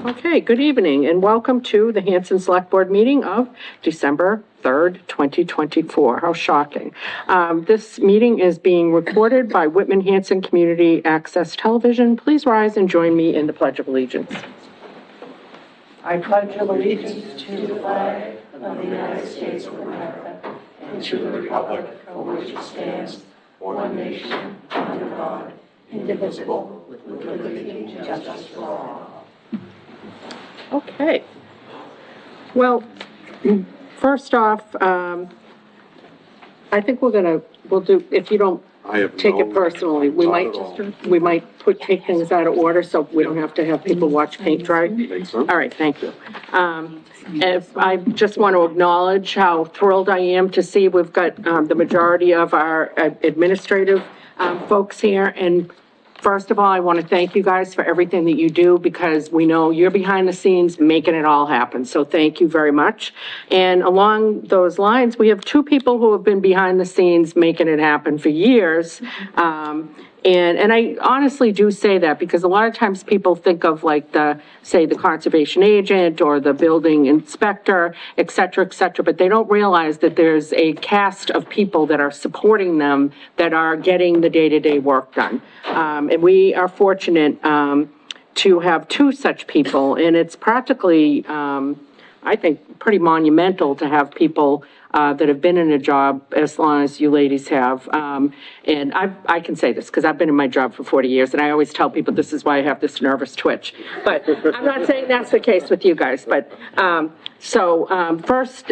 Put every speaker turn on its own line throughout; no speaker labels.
Okay, good evening and welcome to the Hanson Select Board meeting of December 3rd, 2024. How shocking. This meeting is being recorded by Whitman Hanson Community Access Television. Please rise and join me in the Pledge of Allegiance. I pledge allegiance to the flag of the United States of America and to the republic for which it stands, one nation, under God, indivisible, with liberty and justice for all. Okay. Well, first off, I think we'll do, if you don't take it personally, we might take things out of order so we don't have to have people watch paint dry. All right, thank you. If I just want to acknowledge how thrilled I am to see we've got the majority of our administrative folks here. And first of all, I want to thank you guys for everything that you do because we know you're behind the scenes making it all happen. So thank you very much. And along those lines, we have two people who have been behind the scenes making it happen for years. And I honestly do say that because a lot of times people think of like the conservation agent or the building inspector, et cetera, but they don't realize that there's a cast of people that are supporting them that are getting the day-to-day work done. And we are fortunate to have two such people, and it's practically, I think, pretty monumental to have people that have been in a job as long as you ladies have. And I can say this because I've been in my job for 40 years, and I always tell people this is why I have this nervous twitch. But I'm not saying that's the case with you guys. But first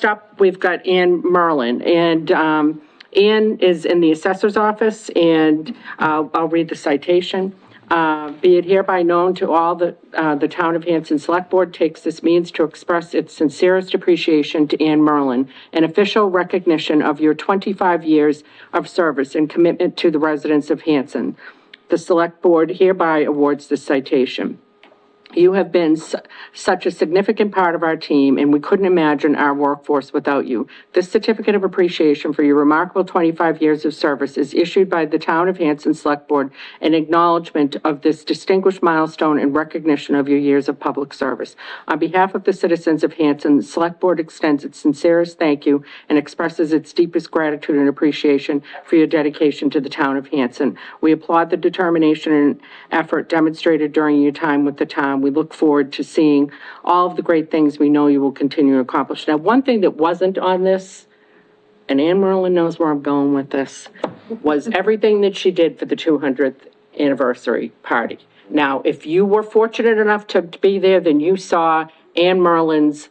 up, we've got Ann Merlin. And Ann is in the assessor's office, and I'll read the citation. Be it hereby known to all the Town of Hanson Select Board takes this means to express its sincerest appreciation to Ann Merlin, an official recognition of your 25 years of service and commitment to the residents of Hanson. The Select Board hereby awards this citation. You have been such a significant part of our team, and we couldn't imagine our workforce without you. This certificate of appreciation for your remarkable 25 years of service is issued by the Town of Hanson Select Board in acknowledgement of this distinguished milestone and recognition of your years of public service. On behalf of the citizens of Hanson, the Select Board extends its sincerest thank you and expresses its deepest gratitude and appreciation for your dedication to the Town of Hanson. We applaud the determination and effort demonstrated during your time with the town. We look forward to seeing all of the great things we know you will continue to accomplish. Now, one thing that wasn't on this, and Ann Merlin knows where I'm going with this, was everything that she did for the 200th anniversary party. Now, if you were fortunate enough to be there, then you saw Ann Merlin's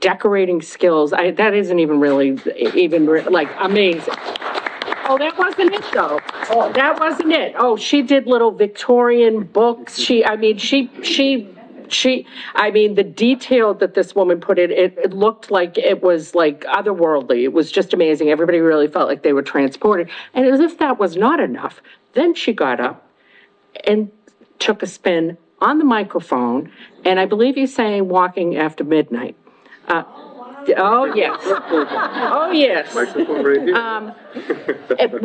decorating skills. That isn't even really, like amazing. Oh, that wasn't it though. Oh, that wasn't it. Oh, she did little Victorian books. The detail that this woman put in, it looked like it was like otherworldly. It was just amazing. Everybody really felt like they were transported. And as if that was not enough, then she got up and took a spin on the microphone. And I believe he's saying walking after midnight. Oh, yes. Oh, yes.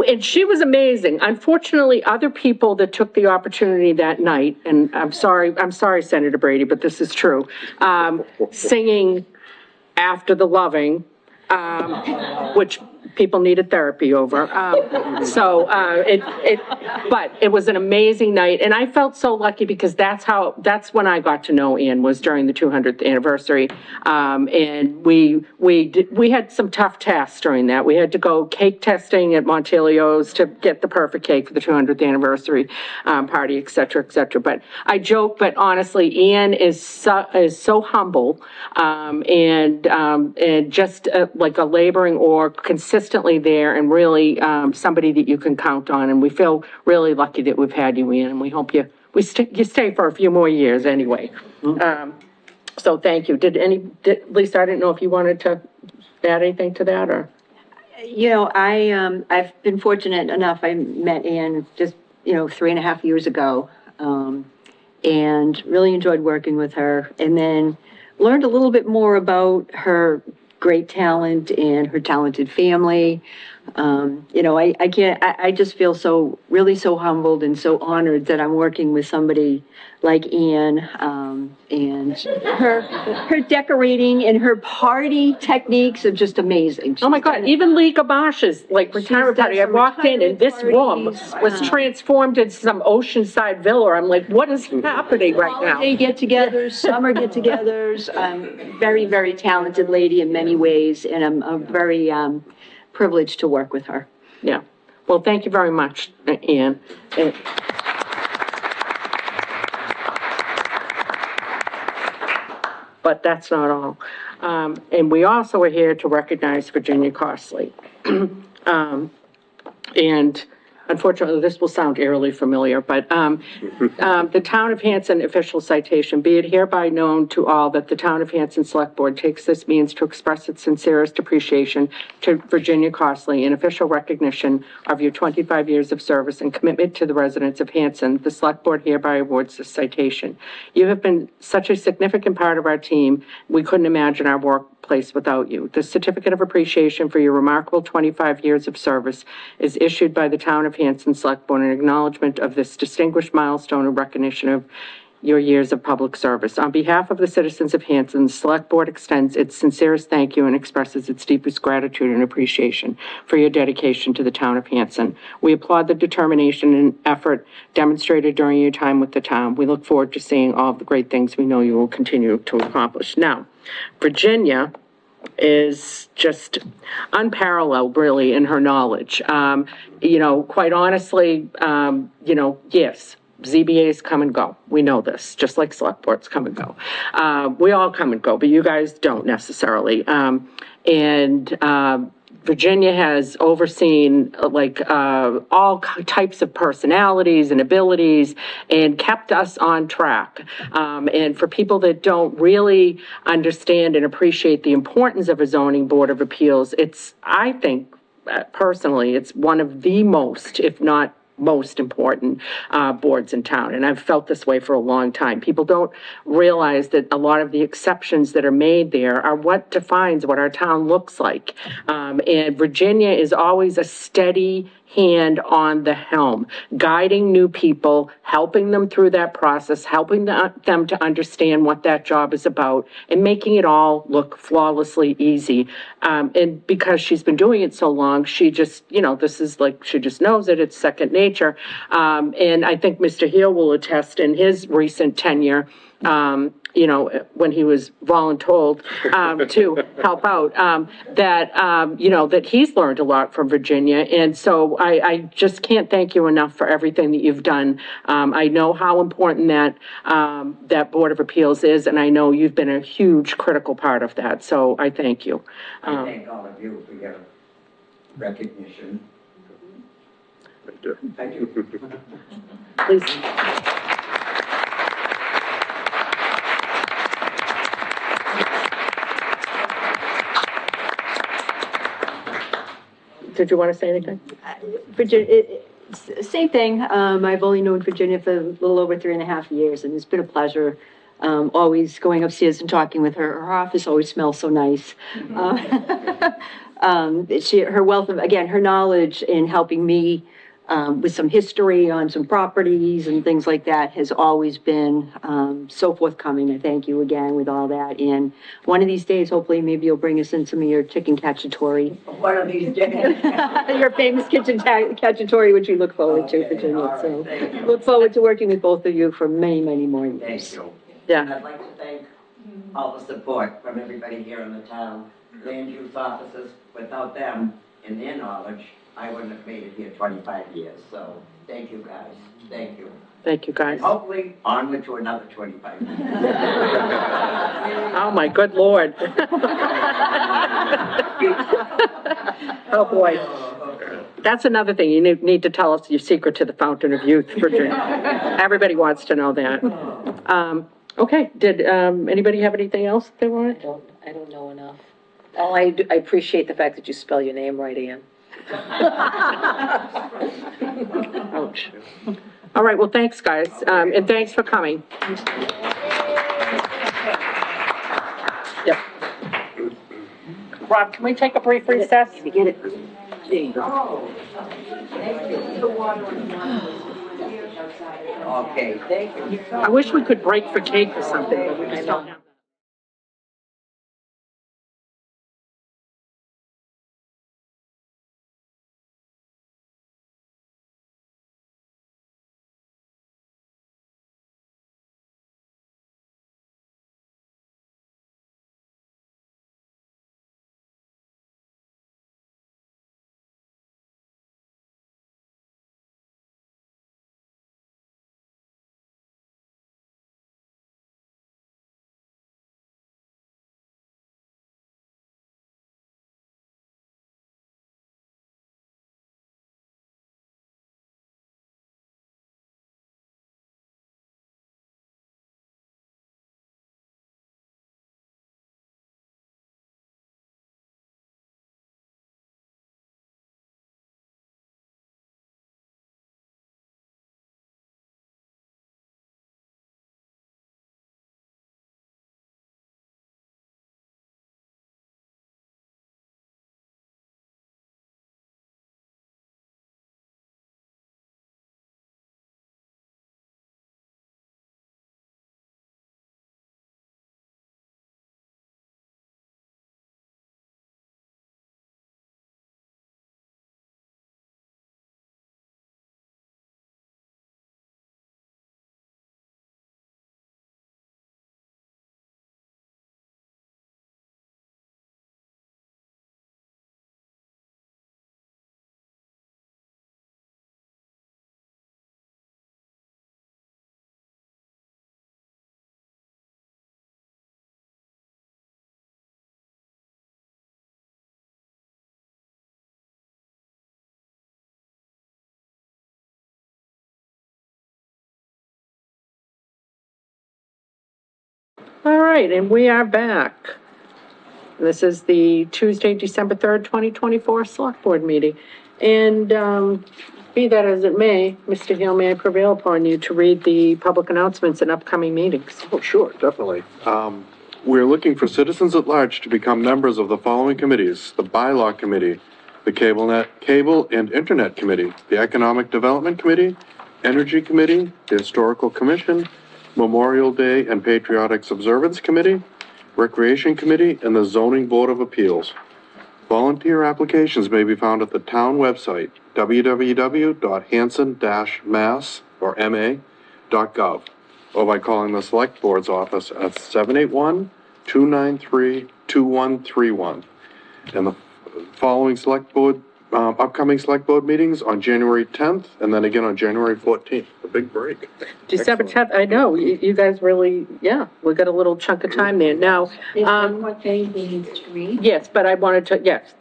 And she was amazing. Unfortunately, other people that took the opportunity that night, and I'm sorry, Senator Brady, but this is true, singing After the Loving, which people needed therapy over. But it was an amazing night. And I felt so lucky because that's when I got to know Ann, was during the 200th anniversary. And we had some tough tasks during that. We had to go cake testing at Montelio's to get the perfect cake for the 200th anniversary party, et cetera, et cetera. But I joke, but honestly, Ann is so humble and just like a laboring oar, consistently there, and really somebody that you can count on. And we feel really lucky that we've had you in, and we hope you stay for a few more years anyway. So thank you. Lisa, I didn't know if you wanted to add anything to that, or?
You know, I've been fortunate enough. I met Ann just 3.5 years ago, and really enjoyed working with her, and then learned a little bit more about her great talent and her talented family. You know, I can't, I just feel so, really so humbled and so honored that I'm working with somebody like Anne, and her decorating and her party techniques are just amazing.
Oh my God, even Lee Gamache's like retirement
done
party, I
some
walked in and this room
retirement
was
parties,
transformed into some oceanside villa. I'm like, what is happening right now?
Holiday get-togethers, summer get-togethers, very, very talented lady in many ways, and I'm very, privileged to work with her.
Yeah. Well, thank you very much, Ann. But that's not all. And we also are here to recognize Virginia Costley. And unfortunately, this will sound eerily familiar, but the Town of Hanson official citation, be it hereby known to all that the Town of Hanson Select Board takes this means to express its sincerest appreciation to Virginia Costley in official recognition of your 25 years of service and commitment to the residents of Hanson. The Select Board hereby awards this citation. You have been such a significant part of our team, we couldn't imagine our workplace without you. The certificate of appreciation for your remarkable 25 years of service is issued by the Town of Hanson Select Board in acknowledgement of this distinguished milestone and recognition of your years of public service. On behalf of the citizens of Hanson, the Select Board extends its sincerest thank you and expresses its deepest gratitude and appreciation for your dedication to the Town of Hanson. We applaud the determination and effort demonstrated during your time with the town. We look forward to seeing all of the great things we know you will continue to accomplish. Now, Virginia is just unparalleled, really, in her knowledge. You know, quite honestly, you know, yes, ZBAs come and go. We know this, just like select boards come and go. We all come and go, but you guys don't necessarily. Virginia has overseen all types of personalities and abilities and kept us on track. And for people that don't really understand and appreciate the importance of a zoning board of appeals, I think, personally, it's one of the most, if not most important boards in town. And I've felt this way for a long time. People don't realize that a lot of the exceptions that are made there are what defines what our town looks like. And Virginia is always a steady hand on the helm, guiding new people, helping them through that process, helping them to understand what that job is about, and making it all look flawlessly easy. And because she's been doing it so long, she just, you know, this is like, she just knows it, it's second nature. And I think Mr. Heel will attest in his recent tenure, you know, when he was voluntold to help out, you know, that he's learned a lot from Virginia. And so I just can't thank you enough for everything that you've done. I know how important that Board of Appeals is, and I know you've been a huge critical part of that. So I thank you.
I thank all of you for your recognition. Thank you.
Please. Did you want to say anything?
Virginia, same thing. I've only known Virginia for a little over 3.5 years, and it's been a pleasure. Always going upstairs and talking with her. Her office always smells so nice. Her wealth of, again, her knowledge in helping me with some history on some properties and things like that has always been so forthcoming. I thank you again with all that. And one of these days, hopefully, maybe you'll bring us in some of your chicken cacciatore.
One of these days.
Your famous kitchen cacciatore, which we look forward to, Virginia. So look forward to working with both of you for many, many more years.
Thank you.
Yeah.
And I'd like to thank all the support from everybody here in the town, land use officers. Without them and their knowledge, I wouldn't have made it here 25 years. So thank you, guys. Thank you.
Thank you, guys.
Hopefully, onward to another 25 years.
Oh, my good Lord. Oh, boy. That's another thing. You need to tell us your secret to the fountain of youth, Virginia. Everybody wants to know that. Okay, did anybody have anything else they wanted?
I don't know enough. I appreciate the fact that you spell your name right, Ann.
Ouch. All right, well, thanks, guys, and thanks for coming. Yep. Rob, can we take a brief recess?
Get it.
Okay, thank you.
I wish we could break for cake or something, but we just don't have. All right, and we are back. This is the Tuesday, December 3rd, 2024 Select Board meeting. And be that as it may, Mr. Hill, may I prevail upon you to read the public announcements and upcoming meetings?
Oh, sure, definitely. We're looking for citizens at large to become members of the following committees: the Bylaw Committee, the Cable and Internet Committee, the Economic Development Committee, Energy Committee, the Historical Commission, Memorial Day and Patriotics Observance Committee, Recreation Committee, and the Zoning Board of Appeals. Volunteer applications may be found at the town website, www.hanson-mass.gov, or by calling the Select Board's office at 781-293-2131. And the following upcoming Select Board meetings on January 10th, and then again on January 14th, a big break.
December
Excellent.
10th, I know, you guys really, yeah, we got a little chunk of time there. Now,
There's one more thing we need to read.
yes, but I wanted to, yes,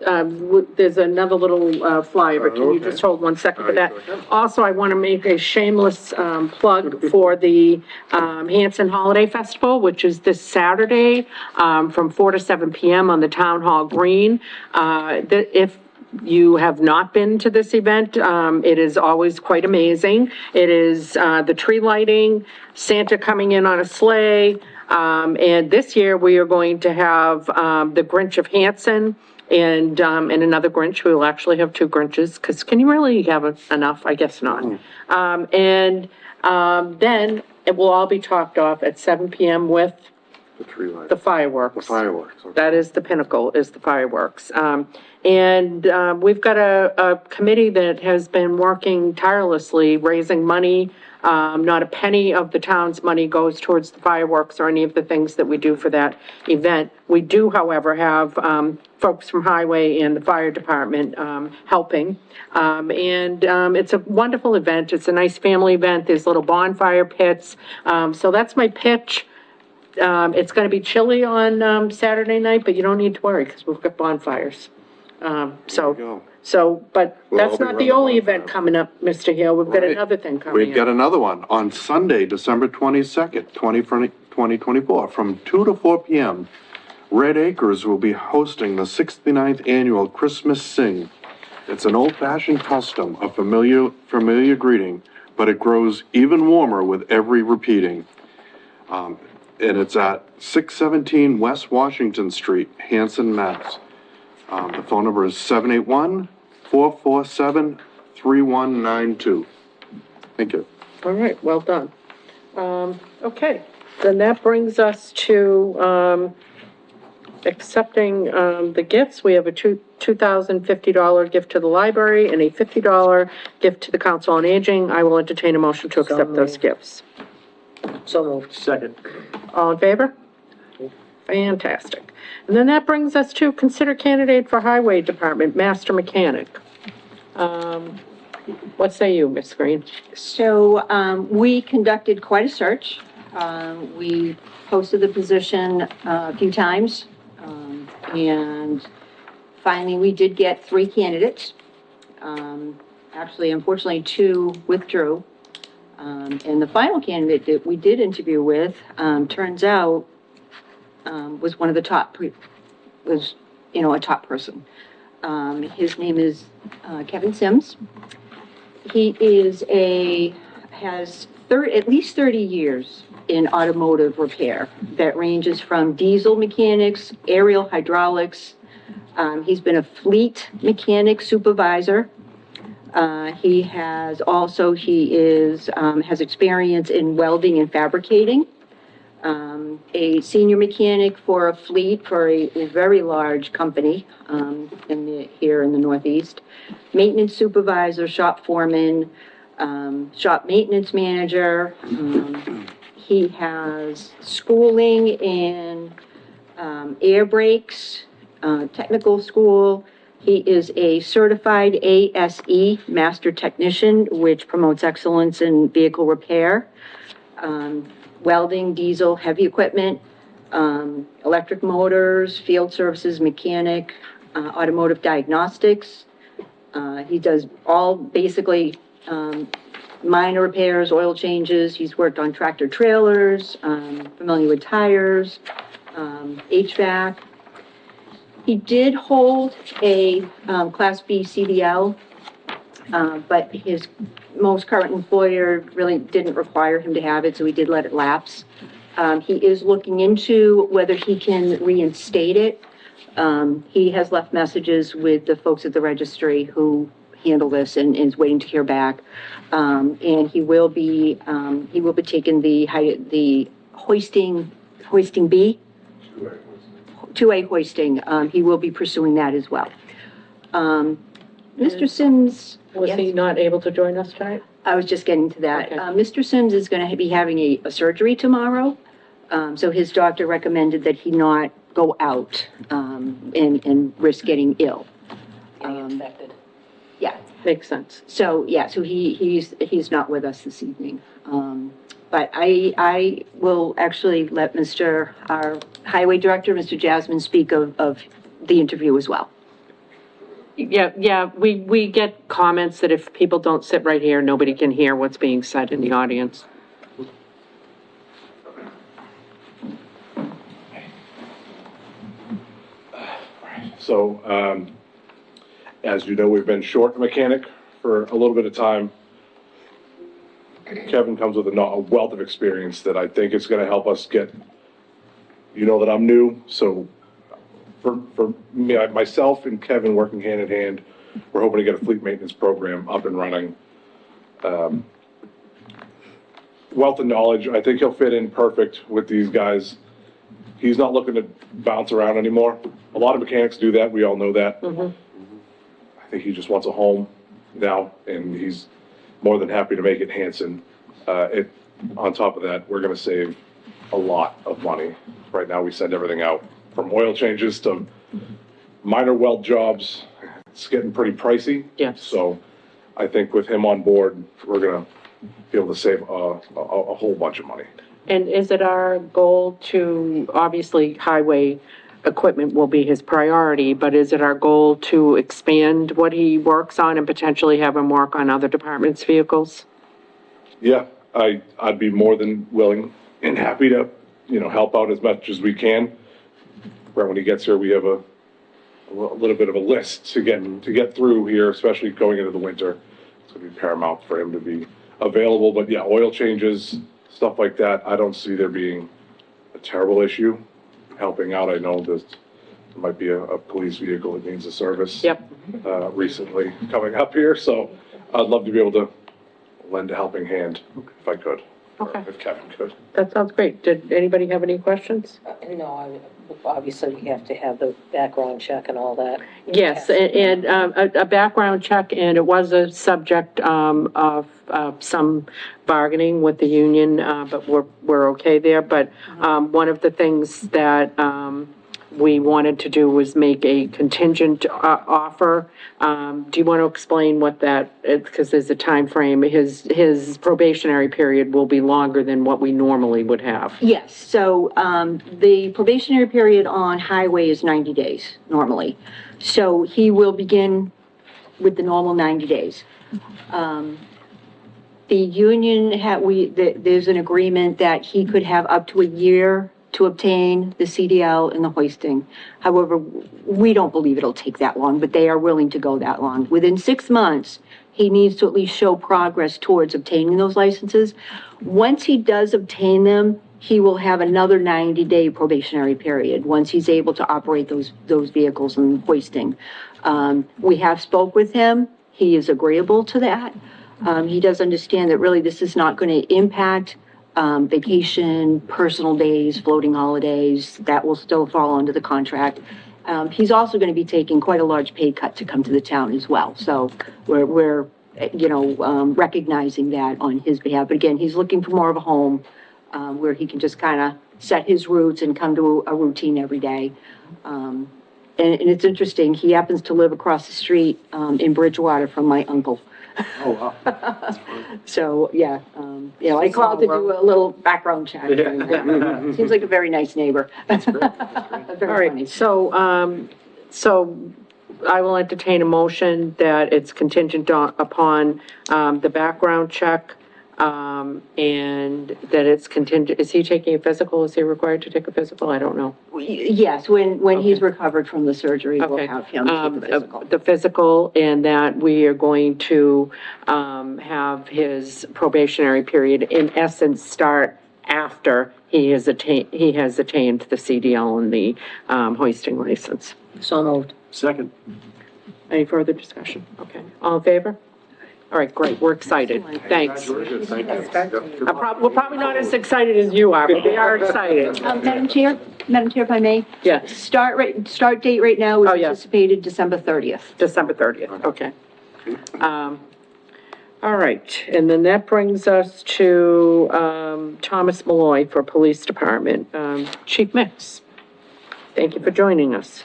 there's another little flyer, but can you
Okay.
just hold 1 second for
I
that?
sure can.
Also, I want to make a shameless plug for the Hanson Holiday Festival, which is this Saturday from 4 to 7 p.m. on the Town Hall Green. If you have not been to this event, it is always quite amazing. It is the tree lighting, Santa coming in on a sleigh, and this year we are going to have the Grinch of Hanson and another Grinch. We will actually have two Grinches, because can you really have enough? I guess not. Then it will all be topped off at 7 p.m. with
The tree lights.
the fireworks.
The fireworks. Okay.
That is the pinnacle, is the fireworks. We've got a committee that has been working tirelessly, raising money. Not a penny of the town's money goes towards the fireworks or any of the things that we do for that event. We do, however, have folks from Highway and the fire department helping. It's a wonderful event. It's a nice family event. There's little bonfire pits. So that's my pitch. It's gonna be chilly on Saturday night, but you don't need to worry, because we've got bonfires.
There you go.
But
We'll all
that's
be
not
around
the
the
only
bonfire.
event coming up, Mr. Hill. We've got
Right.
another thing coming
We've got
in.
another one on Sunday, December 22nd, 2024, from 2 to 4 p.m. Red Acres will be hosting the 69th annual Christmas Sing. It's an old-fashioned custom, a familiar greeting, but it grows even warmer with every repeating. And it's at 617 West Washington Street, Hanson, Mass. The phone number is 447-3192. Thank you.
All right, well done. Okay, then that brings us to, accepting, the gifts. We have a $2,050 gift to the library and a $50 gift to the Council on Aging. I will entertain a motion to accept those
moved.
gifts.
So moved.
Second.
All in favor? Fantastic. And then that brings us to consider candidate for Highway Department, Master Mechanic. What say you, Ms. Green?
So, we conducted quite a search. We posted the position a few times. And finally, we did get 3 candidates. Actually, unfortunately, 2 withdrew. And the final candidate that we did interview with, turns out, was one of the top, was, a top person. His name is, Kevin Sims. He is has at least 30 years in automotive repair that ranges from diesel mechanics, aerial hydraulics. He's been a fleet mechanic supervisor. He has experience in welding and fabricating. A senior mechanic for a fleet for a very large company, here in the Northeast. Maintenance supervisor, shop foreman, shop maintenance manager. He has schooling in, air brakes, technical school. He is a certified ASE, Master Technician, which promotes excellence in vehicle repair. Welding, diesel, heavy equipment, electric motors, field services, mechanic, automotive diagnostics. He does all basically, minor repairs, oil changes. He's worked on tractor trailers, familiar with tires, HVAC. He did hold a, Class B CDL, but his most current employer really didn't require him to have it, so he did let it lapse. He is looking into whether he can reinstate it. He has left messages with the folks at the registry who handle this and is waiting to hear back. And he will be taking the hoisting B, 2A hoisting. He will be pursuing that as well. Mr. Sims.
Was
Yes?
he not able to join us tonight?
I was just getting to that.
Okay.
Mr. Sims is going to be having a surgery tomorrow. So his doctor recommended that he not go out, and risk getting ill.
Getting infected.
Yeah,
Makes sense.
so, yeah, so he's not with us this evening. But I will actually let our highway director, Mr. Jasmine, speak of the interview as well.
Yeah, we get comments that if people don't sit right here, nobody can hear what's being said in the audience.
So, as you know, we've been short a mechanic for a little bit of time. Kevin comes with a wealth of experience that I think is gonna help us get, that I'm new, so for me, myself and Kevin working hand in hand, we're hoping to get a fleet maintenance program up and running. Wealth of knowledge, I think he'll fit in perfect with these guys. He's not looking to bounce around anymore. A lot of mechanics do that, we all know that. I think he just wants a home now, and he's more than happy to make it Hanson. On top of that, we're gonna save a lot of money. Right now, we send everything out, from oil changes to minor weld jobs. It's getting pretty pricey.
Yes.
So I think with him on board, we're gonna be able to save a whole bunch of money.
And is it our goal to, obviously, highway equipment will be his priority, but is it our goal to expand what he works on and potentially have him work on other departments' vehicles?
Yeah, I'd be more than willing and happy to, help out as much as we can. Right when he gets here, we have a little bit of a list to get through here, especially going into the winter. It's gonna be paramount for him to be available, but yeah, oil changes, stuff like that, I don't see there being a terrible issue. Helping out, I know that there might be a police vehicle that needs a service.
Yep.
Recently coming up here, so I'd love to be able to lend a helping hand if I could. or
Okay.
If Kevin could.
That sounds great. Did anybody have any questions?
No, obviously we have to have the background check and all that.
Yes, and a background check, and it was a subject of some bargaining with the union, but we're okay there. But one of the things that we wanted to do was make a contingent offer. Do you want to explain what that, because there's a time frame. His probationary period will be longer than what we normally would have.
Yes, so, the probationary period on highway is 90 days normally. So he will begin with the normal 90 days. The union there's an agreement that he could have up to a year to obtain the CDL and the hoisting. However, we don't believe it'll take that long, but they are willing to go that long. Within 6 months, he needs to at least show progress towards obtaining those licenses. Once he does obtain them, he will have another 90-day probationary period, once he's able to operate those vehicles and hoisting. We have spoke with him. He is agreeable to that. He does understand that really this is not going to impact vacation, personal days, floating holidays, that will still fall under the contract. He's also going to be taking quite a large pay cut to come to the town as well. So we're recognizing that on his behalf. But again, he's looking for more of a home where he can just kind of set his roots and come to a routine every day. And it's interesting, he happens to live across the street in Bridgewater from my uncle.
Oh, wow.
So, yeah, I called to do a little background check. Seems like a very nice neighbor. That's great.
All right, so I will entertain a motion that it's contingent upon the background check, and that it's contingent, is he taking a physical? Is he required to take a physical? I don't know.
Yes, when he's recovered from the surgery, we'll
Okay.
have him take the physical.
The physical, and that we are going to have his probationary period, in essence, start after he has attained the CDL and the hoisting license.
So moved.
Second.
Any further discussion? Okay, all in favor? All right, great, we're excited. Thanks.
Very good, thank you. Yep.
We're probably not as excited as you are, but we are excited.
Madam Chair, if I may?
Yes,
Start date right now is
Oh, yeah.
anticipated December 30th.
December 30th, okay. All right, and then that brings us to Thomas Malloy for Police Department. Chief Mix, thank you for joining us.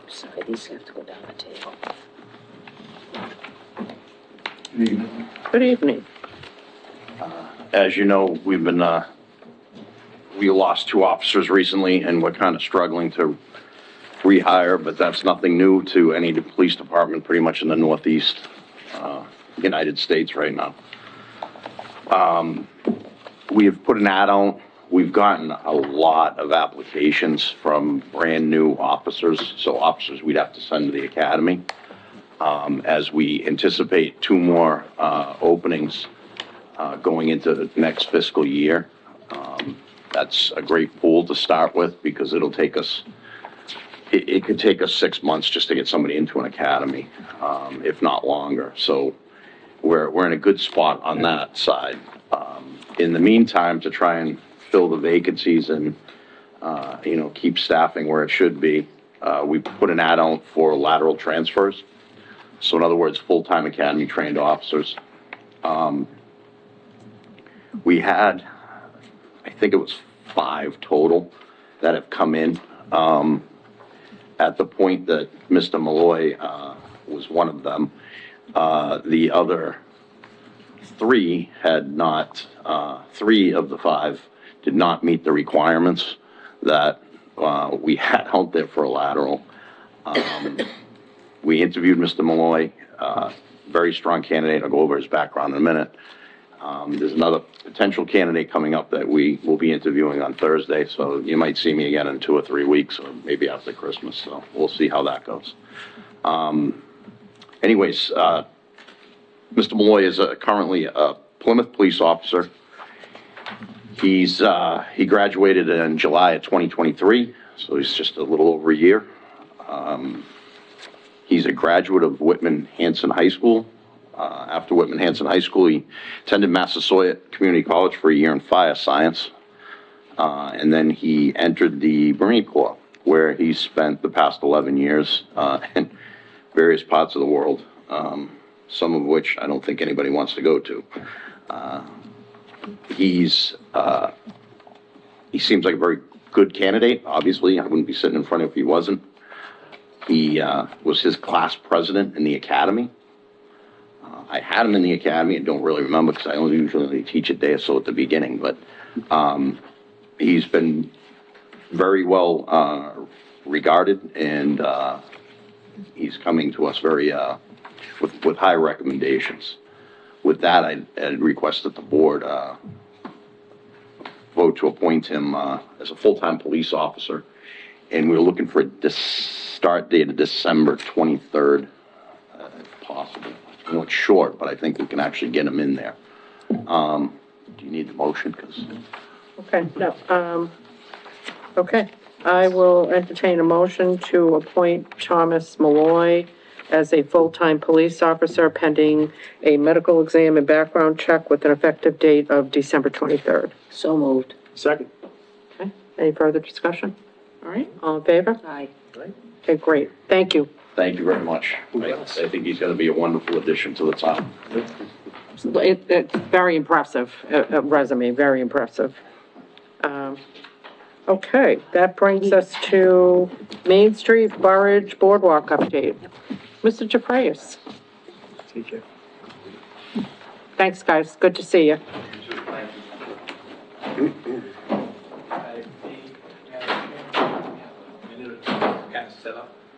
Sorry, these have to go down the table.
Good evening.
As you know, we lost 2 officers recently, and we're kind of struggling to rehire, but that's nothing new to any police department pretty much in the Northeast United States right now. We have put an ad out. We've gotten a lot of applications from brand-new officers, so officers we'd have to send to the academy. As we anticipate 2 more openings going into the next fiscal year. That's a great pool to start with, because it'll take us, it could take us 6 months just to get somebody into an academy, if not longer. So we're in a good spot on that side. In the meantime, to try and fill the vacancies and, keep staffing where it should be, we put an ad out for lateral transfers. So in other words, full-time academy trained officers. We had, I think it was 5 total that have come in. At the point that Mr. Malloy was one of them, the other 3 had not, 3 of the 5 did not meet the requirements that we had out there for a lateral. We interviewed Mr. Malloy, very strong candidate. I'll go over his background in a minute. There's another potential candidate coming up that we will be interviewing on Thursday, so you might see me again in 2 or 3 weeks, or maybe after Christmas, so we'll see how that goes. Anyways, Mr. Malloy is currently a Plymouth police officer. He graduated in July of 2023, so he's just a little over a year. He's a graduate of Whitman Hanson High School. After Whitman Hanson High School, he attended Massasoit Community College for a year in fire science. And then he entered the Marine Corps, where he spent the past 11 years in various parts of the world, some of which I don't think anybody wants to go to. He seems like a very good candidate. Obviously, I wouldn't be sitting in front of him if he wasn't. He was his class president in the academy. I had him in the academy. I don't really remember because I only usually teach a day or so at the beginning, but he's been very well regarded, and he's coming to us very with high recommendations. With that, I'd request that the board vote to appoint him as a full-time police officer, and we're looking for a start date of December 23rd, if possible. I know it's short, but I think we can actually get him in there. Do you need the motion? 'Cause
Okay, no, okay. I will entertain a motion to appoint Thomas Malloy as a full-time police officer pending a medical exam and background check with an effective date of December 23rd.
So moved.
Second.
Okay, any further discussion? All right, all in favor?
Aye.
Okay, great, thank you.
Thank you very much. I think he's gonna be a wonderful addition to the town.
It's very impressive, resume, very impressive. Okay, that brings us to Main Street Burridge Boardwalk update. Mr. Jafreas. Thanks, guys, good to see you.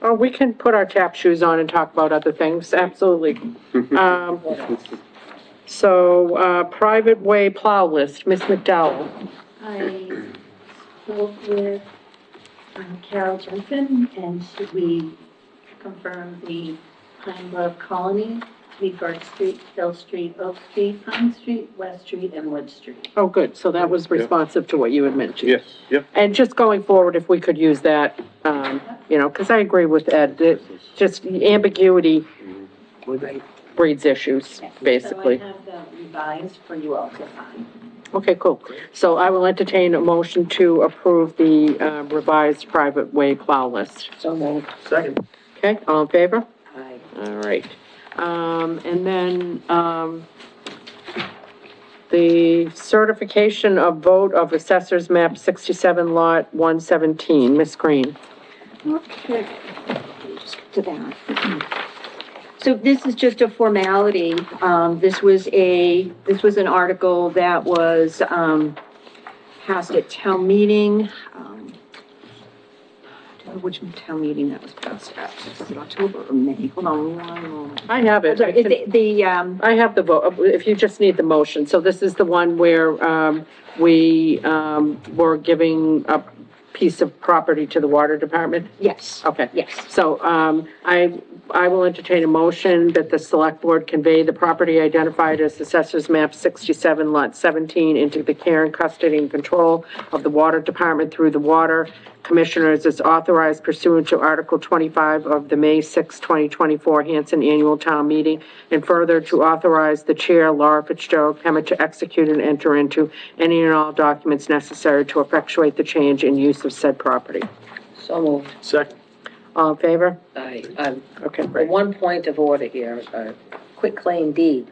Oh, we can put our tap shoes on and talk about other things, absolutely. Private way plow list, Ms. McDowell.
I spoke with Carol Hanson, and we confirmed the Pine Grove Colony, Leaford Street, Hill Street, Oak Street, Pine Street, West Street, and Wood Street.
Oh, good, so that was responsive to what you had mentioned.
Yes, yep.
And just going forward, if we could use that, because I agree with Ed, that just ambiguity breeds issues, basically.
So I have the revised for you all to sign.
Okay, cool. So I will entertain a motion to approve the revised private way plow list.
So moved.
Second.
Okay, all in favor?
Aye.
All right. And then, the certification of vote of Assessors Map 67 Lot 117, Ms. Green.
Okay, just get to that. So this is just a formality. This was an article that was, passed at town meeting. I don't know which town meeting that was passed at. Was it October or May? Hold on one moment.
I have it. I have the vote, if you just need the motion. So this is the one where, we, were giving a piece of property to the water department?
Yes.
Okay.
Yes.
So, I will entertain a motion that the select board convey the property identified as Assessors Map 67 Lot 17 into the care and custody and control of the water department through the water commissioners as authorized pursuant to Article 25 of the May 6, 2024 Hanson Annual Town Meeting, and further to authorize the chair, Laura Fitzgerald Kemet, to execute and enter into any and all documents necessary to effectuate the change in use of said property.
So moved.
Second.
All in favor?
Aye.
Okay, great.
One point of order here, quick claim deed.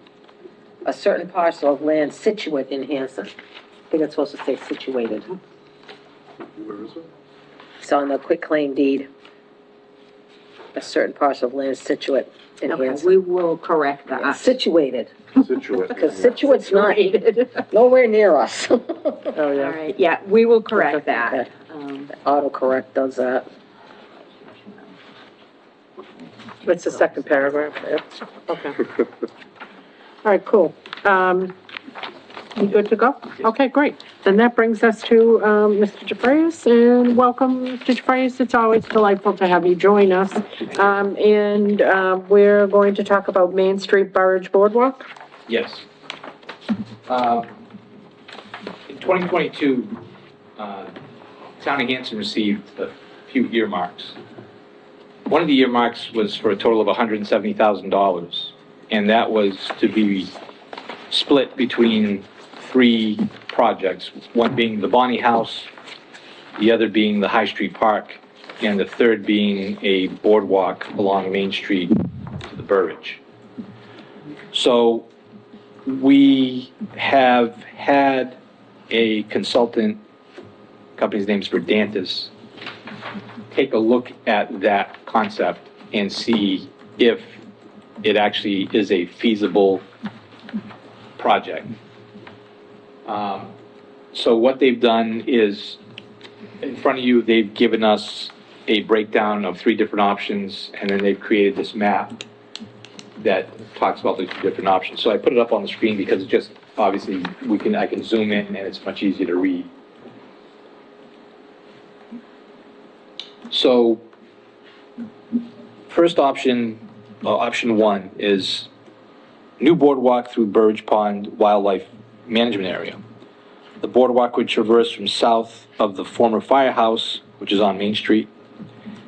A certain parcel of land situate in Hanson. I think it's supposed to say situated.
Where is it?
It's on the quick claim deed. A certain parcel of land situate in
Okay,
Hanson.
we will correct that.
Situated,
Situate.
because situate's not nowhere near us.
Oh,
All
yeah.
right, yeah, we will correct that.
Okay. Autocorrect does that.
It's the second paragraph there. Okay. All right, cool. You good to go? Okay, great. Then that brings us to, Mr. Jafreas, and welcome, Mr. Jafreas. It's always delightful to have you join us. We're going to talk about Main Street Burridge Boardwalk.
Yes. in 2022, Town of Hanson received a few earmarks. One of the earmarks was for a total of $170,000, and that was to be split between 3 projects, one being the Bonnie House, the other being the High Street Park, and the third being a boardwalk along Main Street to the Burbridge. So we have had a consultant, company's name is Verdantis, take a look at that concept and see if it actually is a feasible project. So what they've done is, in front of you, they've given us a breakdown of 3 different options, and then they've created this map that talks about the 2 different options. So I put it up on the screen because it just, obviously, I can zoom in and it's much easier to read. So, first option, option 1 is new boardwalk through Burridge Pond Wildlife Management Area. The boardwalk would traverse from south of the former firehouse, which is on Main Street,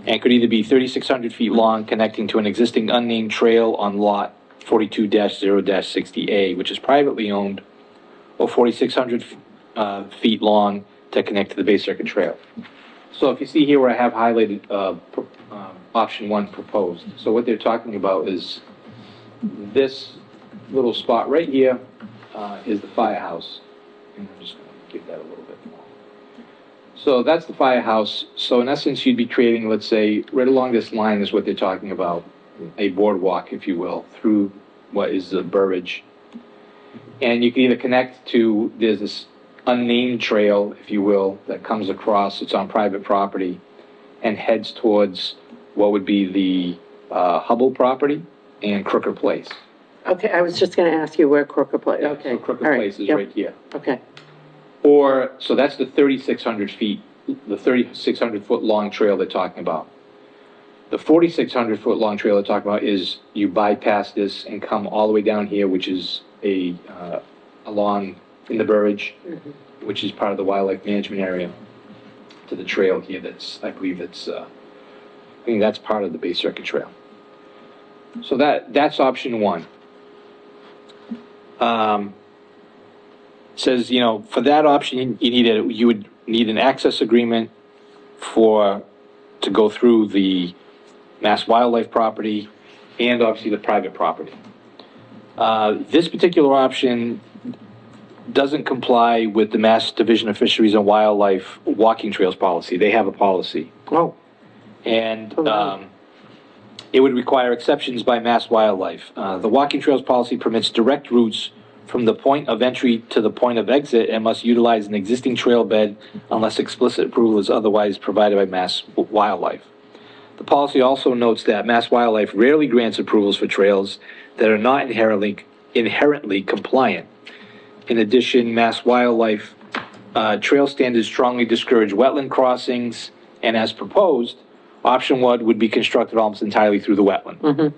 and could either be 3,600 feet long, connecting to an existing unnamed trail on lot 42-0-60A, which is privately owned, or 4,600 feet long to connect to the Bay Circuit Trail. So if you see here where I have highlighted option 1 proposed, so what they're talking about is this little spot right here is the firehouse. And I'm just going to give that a little bit more. So that's the firehouse. So in essence, you'd be creating, let's say, right along this line is what they're talking about, a boardwalk, if you will, through what is the Burbridge. And you can either connect to, there's this unnamed trail, if you will, that comes across, it's on private property, and heads towards what would be the Hubble property and Crooker Place.
Okay, I was just gonna ask you where Crooker Place, okay.
So Crooker
all right,
Place is
yep,
right here.
Okay,
Or, so that's the 3,600 feet, the 3,600 foot long trail they're talking about. The 4,600 foot long trail they're talking about is you bypass this and come all the way down here, which is along in the Burbridge, which is part of the wildlife management area, to the trail here that's, I believe it's, I think that's part of the Bay Circuit Trail. So that's option 1. Says, you know, for that option, you would need an access agreement to go through the Mass Wildlife property and obviously the private property. This particular option doesn't comply with the Mass Division of Fisheries and Wildlife walking trails policy. They have a policy.
oh,
And it would require exceptions by Mass Wildlife. The walking trails policy permits direct routes from the point of entry to the point of exit and must utilize an existing trail bed unless explicit approval is otherwise provided by Mass Wildlife. The policy also notes that Mass Wildlife rarely grants approvals for trails that are not inherently compliant. In addition, Mass Wildlife trail standards strongly discourage wetland crossings, and as proposed, option 1 would be constructed almost entirely through the wetland.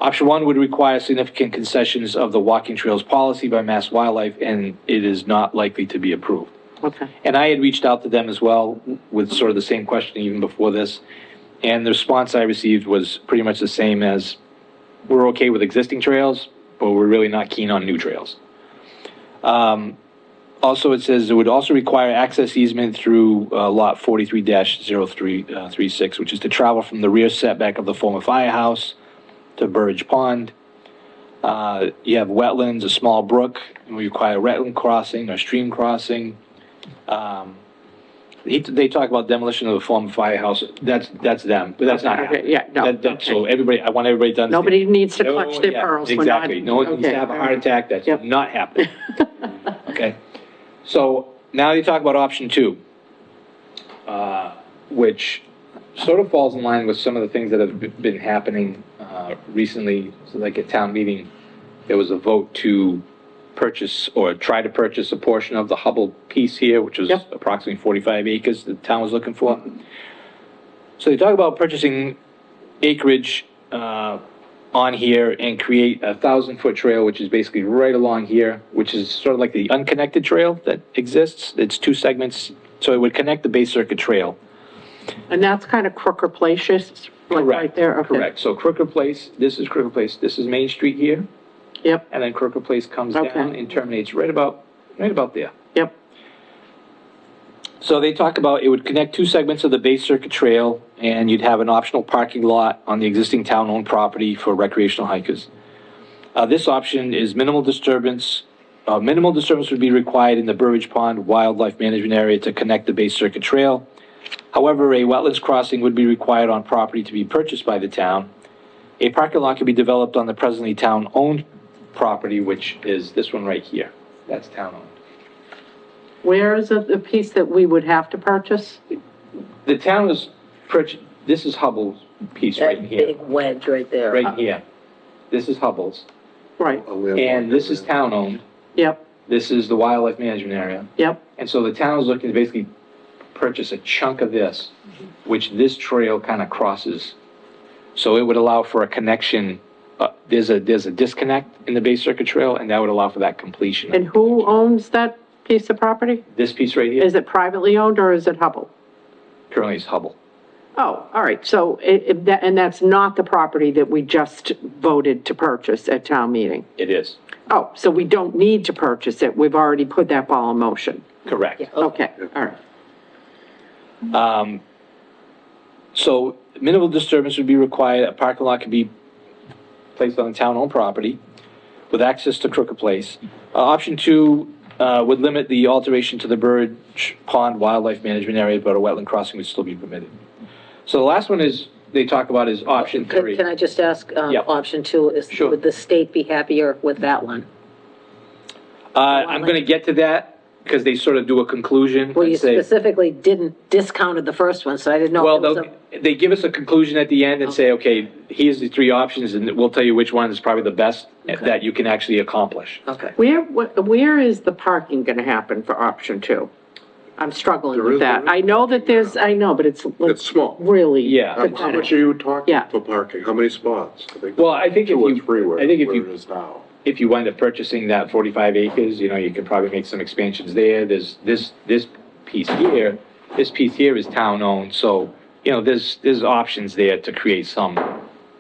Option 1 would require significant concessions of the walking trails policy by Mass Wildlife, and it is not likely to be approved.
okay,
And I had reached out to them as well with sort of the same question even before this, and the response I received was pretty much the same as, we're okay with existing trails, but we're really not keen on new trails. Also, it says it would also require access easement through lot 43-0336, which is to travel from the rear setback of the former firehouse to Burridge Pond. You have wetlands, a small brook, and we require wetland crossing or stream crossing. They talk about demolition of the former firehouse. That's them, but that's not
Okay,
happening.
yeah, no,
So
okay.
everybody, I want everybody to understand.
Nobody needs to
No,
clutch their
yeah,
pearls. We're not-
Exactly. No one needs to
okay,
have a
all
heart
right.
attack. That's
Yep.
not happening. Okay. So now you talk about option 2, which sort of falls in line with some of the things that have been happening recently. So like at town meeting, there was a vote to purchase or try to purchase a portion of the Hubble piece here, which was
Yep.
approximately 45 acres the town was looking for. So they talk about purchasing acreage on here and create a 1,000-foot trail, which is basically right along here, which is sort of like the unconnected trail that exists. It's 2 segments, so it would connect the Bay Circuit Trail.
And that's kind of Crooker Place, like right there? Okay.
Correct. So Crooker Place, this is Crooker Place, this is Main Street here,
Yep,
and then Crooker Place comes
Okay.
down and terminates right about there.
yep,
So they talk about, it would connect 2 segments of the Bay Circuit Trail, and you'd have an optional parking lot on the existing town-owned property for recreational hikers. This option is minimal disturbance. Minimal disturbance would be required in the Burbage Pond Wildlife Management Area to connect the Bay Circuit Trail. However, a wetlands crossing would be required on property to be purchased by the town. A parking lot could be developed on the presently town-owned property, which is this one right here. That's town-owned.
where is the piece that we would have to purchase?
The town is this is Hubble's piece right
That
here,
big wedge right there.
right here. This is Hubble's,
Right,
and this is town-owned.
yep,
This is the wildlife management area.
yep,
And so the town is looking to basically purchase a chunk of this, which this trail kind of crosses. So it would allow for a connection, there's a disconnect in the Bay Circuit Trail, and that would allow for that completion.
and who owns that piece of property?
This piece right here
Is it privately owned or is it Hubble?
currently is Hubble.
Oh, all right, so and that's not the property that we just voted to purchase at town meeting?
It is,
Oh, so we don't need to purchase it, we've already put that ball in motion?
correct.
Okay, all right.
So minimal disturbance would be required, a parking lot could be placed on the town-owned property with access to Crooked Place. Option 2 would limit the alteration to the Burbage Pond Wildlife Management Area, but a wetland crossing would still be permitted. So the last one they talk about is option 3.
Can I just ask,
Yep.
option 2,
Sure.
would the state be happier with that one?
I'm gonna get to that, because they sort of do a conclusion
Well, you
and say,
specifically didn't discounted the first one, so I didn't know
well,
if it was
they give us a conclusion at the end and say, okay, here's the 3 options, and we'll tell you which one is probably the best that you can actually accomplish.
Okay.
Where is the parking gonna happen for option 2? I'm struggling
There
with
is-
that.
there
I know that I know, but it's
It's small.
really
Yeah.
How much
pathetic.
are you talking
Yeah.
for parking? How many spots? I think
Well, I think if
2 or
you,
3 where
I think
where it is now.
if you wind up purchasing that 45 acres, you know, you could probably make some expansions there. There's this piece here, is town-owned, so, you know, there's options there to create some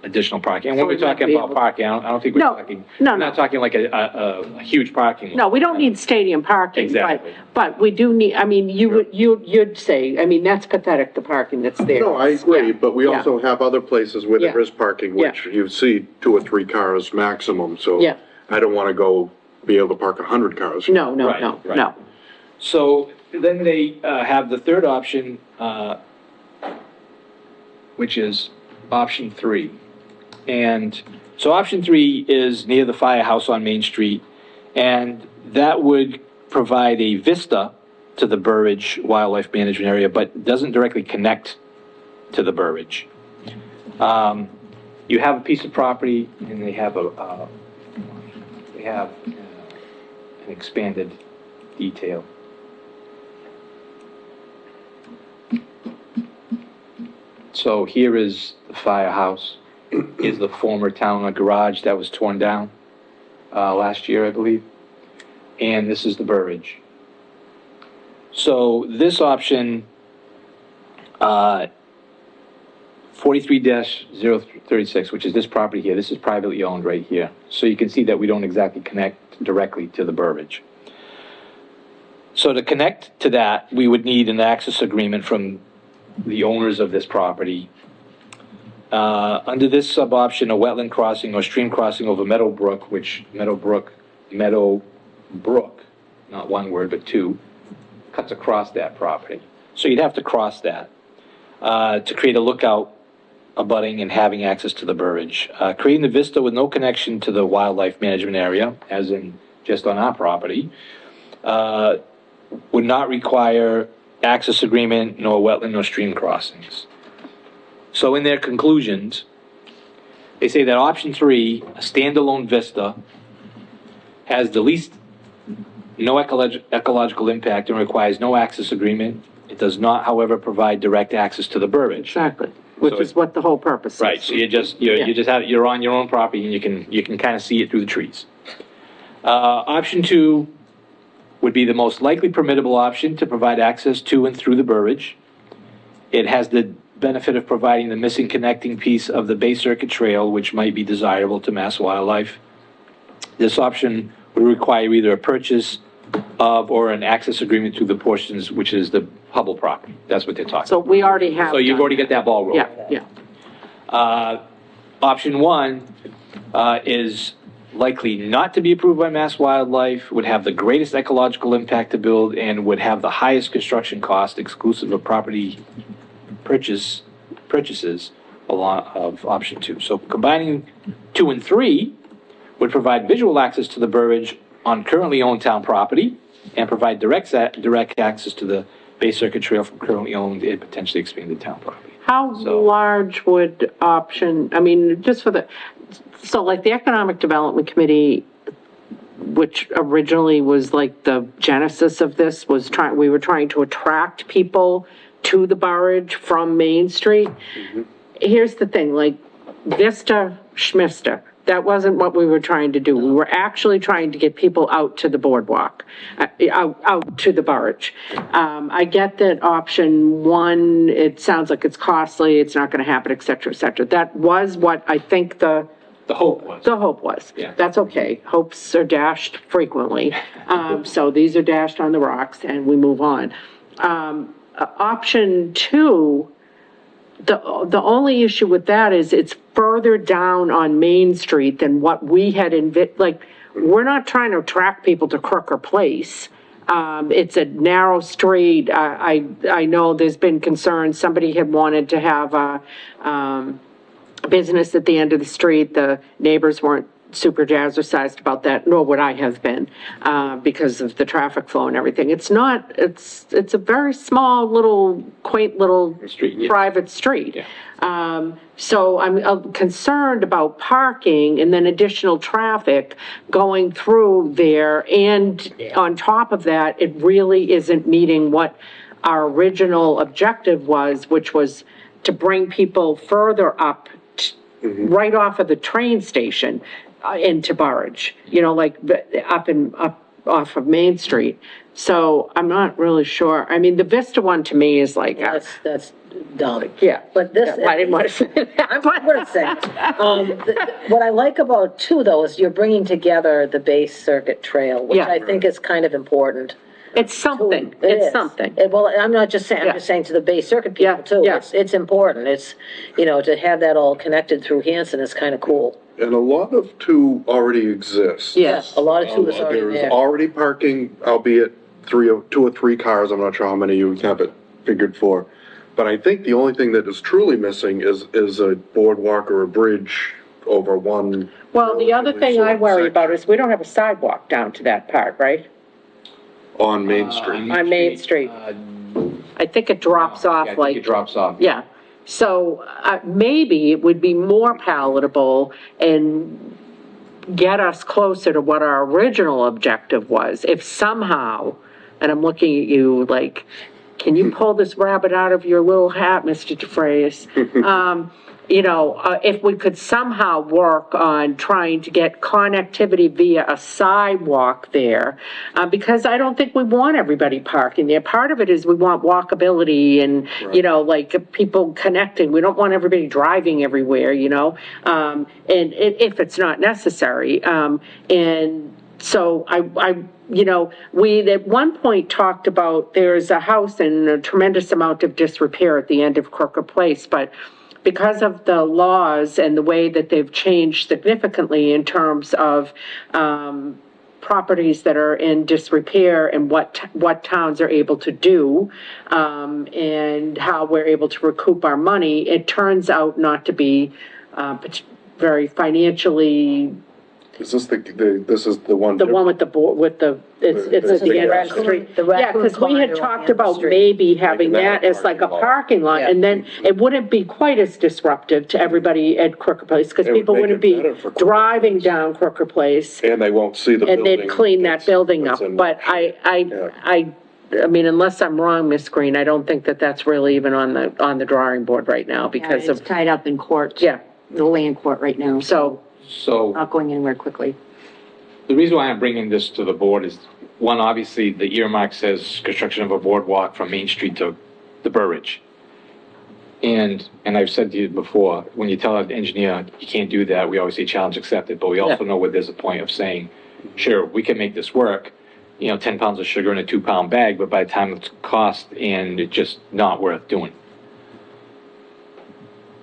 additional parking. And when
So
we're
we might
talking
be
about
able-
parking, I don't think we're
No,
talking,
no,
we're not talking like a huge parking lot.
No, we don't need stadium parking,
Exactly.
but we do need, I mean, you'd say, I mean, that's pathetic, the parking that's there.
No, I agree,
Yeah,
but we
yeah.
also have other places where there
Yeah.
is parking,
Yeah.
which you see 2 or 3 cars maximum, so.
Yeah.
I don't wanna be able to park 100 cars.
No, no,
Right,
no,
right.
no.
So then they have the third option, which is option 3. And so option 3 is near the firehouse on Main Street, and that would provide a vista to the Burbage Wildlife Management Area, but doesn't directly connect to the Burbage. You have a piece of property, and they have an expanded detail. So here is the firehouse, is the former town garage that was torn down last year, I believe. And this is the Burbage. So this option, 43-036, which is this property here, this is privately owned right here. So you can see that we don't exactly connect directly to the Burbage. So to connect to that, we would need an access agreement from the owners of this property. Under this sub-option, a wetland crossing or stream crossing over Meadowbrook, not one word, but 2, cuts across that property. So you'd have to cross that to create a lookout abutting and having access to the Burbage. Creating the vista with no connection to the wildlife management area, as in just on our property, would not require access agreement, nor wetland, nor stream crossings. So in their conclusions, they say that option 3, a standalone vista, has the least no ecological impact and requires no access agreement It does not, however, provide direct access to the Burbage.
Exactly, which
So
is what the whole purpose is.
Right, so
Yeah.
you're on your own property and you can kind of see it through the trees. Option 2 would be the most likely permittable option to provide access to and through the Burbage. It has the benefit of providing the missing connecting piece of the Bay Circuit Trail, which might be desirable to Mass Wildlife. This option would require either a purchase of or an access agreement to the portions, which is the Hubble property. That's what they're talking
So
about.
we already have.
So you've
done
already got that ball rolling.
Yeah, yeah.
Option 1 is likely not to be approved by Mass Wildlife, would have the greatest ecological impact to build, and would have the highest construction cost exclusive of property purchases along of option 2. So combining 2 and 3 would provide visual access to the Burbage on currently owned town property and provide direct access to the Bay Circuit Trail from currently owned and potentially expanded town property.
How
So-
large would I mean, just for so like the Economic Development Committee, which originally was like the genesis of this, we were trying to attract people to the Burridge from Main Street. Here's the thing, like Vista, Schmista, that wasn't what we were trying to do. We were actually trying to get people out to the boardwalk, out to the Burridge. I get that option 1, it sounds like it's costly, it's not gonna happen, et cetera, et cetera. That was what I think the
hope was.
the hope was.
Yeah.
That's okay. Hopes are dashed frequently. So these are dashed on the rocks and we move on. Option 2, the only issue with that is it's further down on Main Street than what we had we're not trying to attract people to Crooker Place. It's a narrow street. I know there's been concerns. Somebody had wanted to have a business at the end of the street. The neighbors weren't super jazzercised about that, nor would I have been, because of the traffic flow and everything. It's a very small little, quaint little
Street, yeah.
private street.
Yeah.
So I'm concerned about parking and then additional traffic going through there. And on top of that, it really isn't meeting what our original objective was, which was to bring people further up, right off of the train station into Burridge, like up off of Main Street. So I'm not really sure. I mean, the Vista one to me is like,
That's dumb.
yeah.
But this.
I didn't want to say that.
I'm going to say, what I like about 2, though, is you're bringing together the Bay Circuit Trail, which
Yeah.
I think is kind of important.
It's something.
It
It's
is.
something.
Well, I'm not just saying, I'm
Yeah.
just saying to the Bay Circuit
Yeah,
people too.
yeah.
It's important. It's, to have that all connected through Hanson is kind of cool.
And a lot of 2 already exists.
Yes.
A lot of 2 is already
There is
there.
already parking, albeit 2 or 3 cars, I'm not sure how many you have it figured for. But I think the only thing that is truly missing is a boardwalk or a bridge over one.
Well, the other thing I worry
section
about is we don't have a sidewalk down to that part, right?
On Main Street.
On Main Street. I think it drops off
Yeah, I think
like.
it drops off.
Yeah, so maybe it would be more palatable and get us closer to what our original objective was, if somehow, and I'm looking at you like, can you pull this rabbit out of your little hat, Mr. DeFrayis? If we could somehow work on trying to get connectivity via a sidewalk there, because I don't think we want everybody parking there. Part of it is we want walkability and, like people connecting. We don't want everybody driving everywhere, and if it's not necessary. And so we at one point talked about there's a house in a tremendous amount of disrepair at the end of Crooker Place, but because of the laws and the way that they've changed significantly in terms of properties that are in disrepair and what towns are able to do, and how we're able to recoup our money, it turns out not to be very financially.
Is this this is the one?
The one with the board, it's at the end of the street.
The
Yeah,
raccoon
because we had
corridor
talked
on the
about
street.
maybe having
Making that
that
a
as like a
parking lot.
parking lot,
Yeah.
and then it wouldn't be quite as disruptive to everybody at Crooker Place, because
It would
people
make
wouldn't
it
be
better for Crooker
driving down Crooker Place,
And they won't see the
and
building.
they'd clean that
that's-
building
that's
up,
in-
but I I mean, unless I'm wrong, Miss Green, I don't think that that's really even on the drawing board right now because
It's
of,
tied up in court.
yeah,
The land court right now,
so,
So
not going anywhere quickly.
the reason why I'm bringing this to the board is, one, obviously, the earmark says construction of a boardwalk from Main Street to the Burridge. And I've said to you before, when you tell an engineer you can't do that, we always say challenge accepted, but we also know where there's a point of saying, sure, we can make this work, 10 pounds of sugar in a 2-pound bag, but by the time it's cost and it's just not worth doing.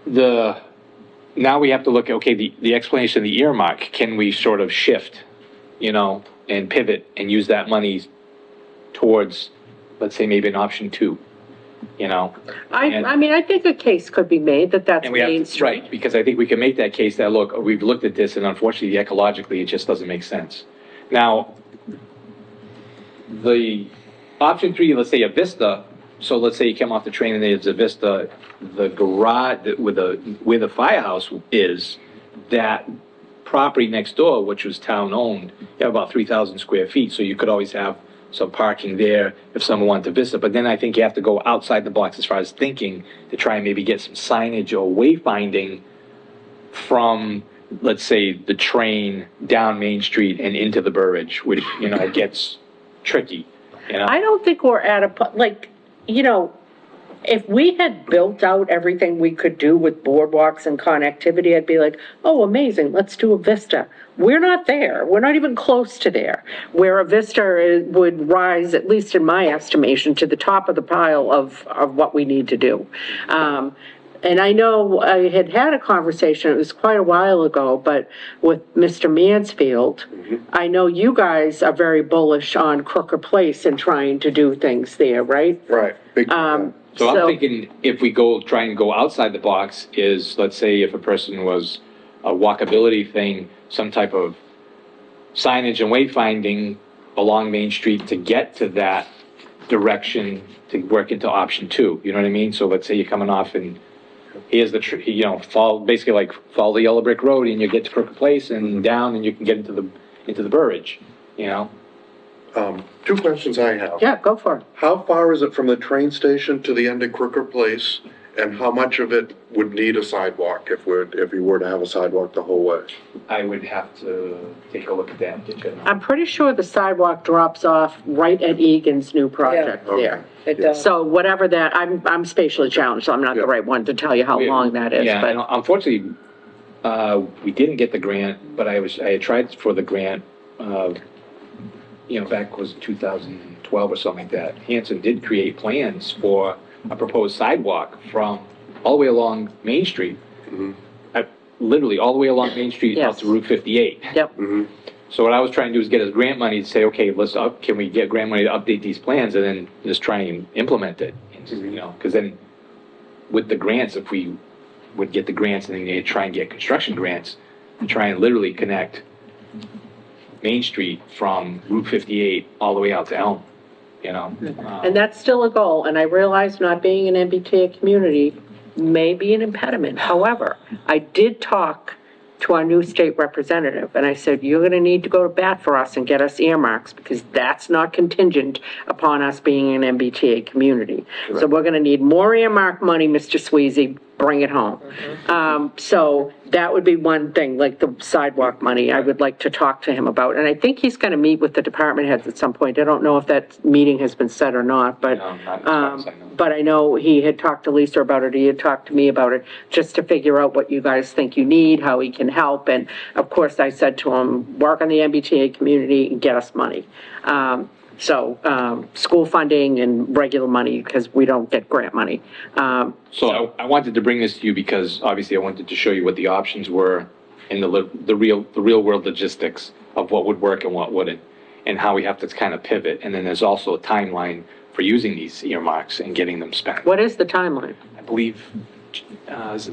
Now we have to look at, okay, the explanation of the earmark, can we sort of shift, and pivot and use that money towards, let's say, maybe an option 2,
I mean, I think a case could be made that that's
And we have,
Main Street.
right, because I think we can make that case that, look, we've looked at this and unfortunately ecologically, it just doesn't make sense. Now, the option 3, let's say a Vista, so let's say you come off the train and there's a Vista, the garage, where the firehouse is, that property next door, which was town-owned, you have about 3,000 square feet, so you could always have some parking there if someone wanted to visit. But then I think you have to go outside the box as far as thinking to try and maybe get some signage or wayfinding from, let's say, the train down Main Street and into the Burridge, which, gets tricky,
I don't think we're at if we had built out everything we could do with boardwalks and connectivity, I'd be like, oh, amazing, let's do a Vista. We're not there. We're not even close to there. Where a Vista would rise, at least in my estimation, to the top of the pile of what we need to do. And I know I had a conversation, it was quite a while ago, but with Mr. Mansfield, I know you guys are very bullish on Crooker Place and trying to do things there, right?
Right. Big,
So I'm thinking if we try and go outside the box is, let's say if a person was a walkability thing, some type of signage and wayfinding along Main Street to get to that direction to work into option 2, you know what I mean? So let's say you're coming off and here's the, follow the yellow brick road and you get to Crooked Place and down and you can get into the Burridge,
2 questions I have.
Yeah, go for it.
How far is it from the train station to the end of Crooker Place? And how much of it would need a sidewalk if you were to have a sidewalk the whole way?
I would have to take a look at that and get you.
I'm pretty sure the sidewalk drops off right at Egan's new project there.
It does.
So whatever that, I'm spatially challenged, so I'm not the right one to tell you how long that is,
Yeah,
but.
and unfortunately, we didn't get the grant, but I had tried for the grant, back was 2012 or something like that. Hanson did create plans for a proposed sidewalk from all the way along Main Street. Literally all the way along Main Street out to Route 58.
Yep.
So what I was trying to do is get his grant money to say, okay, can we get grant money to update these plans and then just try and implement it? Because then with the grants, if we would get the grants and then they try and get construction grants and try and literally connect Main Street from Route 58 all the way out to Elm,
And that's still a goal, and I realize not being an MBTA community may be an impediment. However, I did talk to our new state representative, and I said, you're gonna need to go to bat for us and get us earmarks, because that's not contingent upon us being an MBTA community. So we're gonna need more earmark money, Mr. Sweezy, bring it home. So that would be one thing, like the sidewalk money, I would like to talk to him about. And I think he's gonna meet with the department heads at some point. I don't know if that meeting has been set or not, but,
No, not as far as I know.
but I know he had talked to Lisa about it, he had talked to me about it, just to figure out what you guys think you need, how he can help. And of course, I said to him, work on the MBTA community and get us money. School funding and regular money, because we don't get grant money.
So I wanted to bring this to you because obviously I wanted to show you what the options were in the real world logistics of what would work and what wouldn't, and how we have to kind of pivot. And then there's also a timeline for using these earmarks and getting them spent.
What is the timeline?
I believe,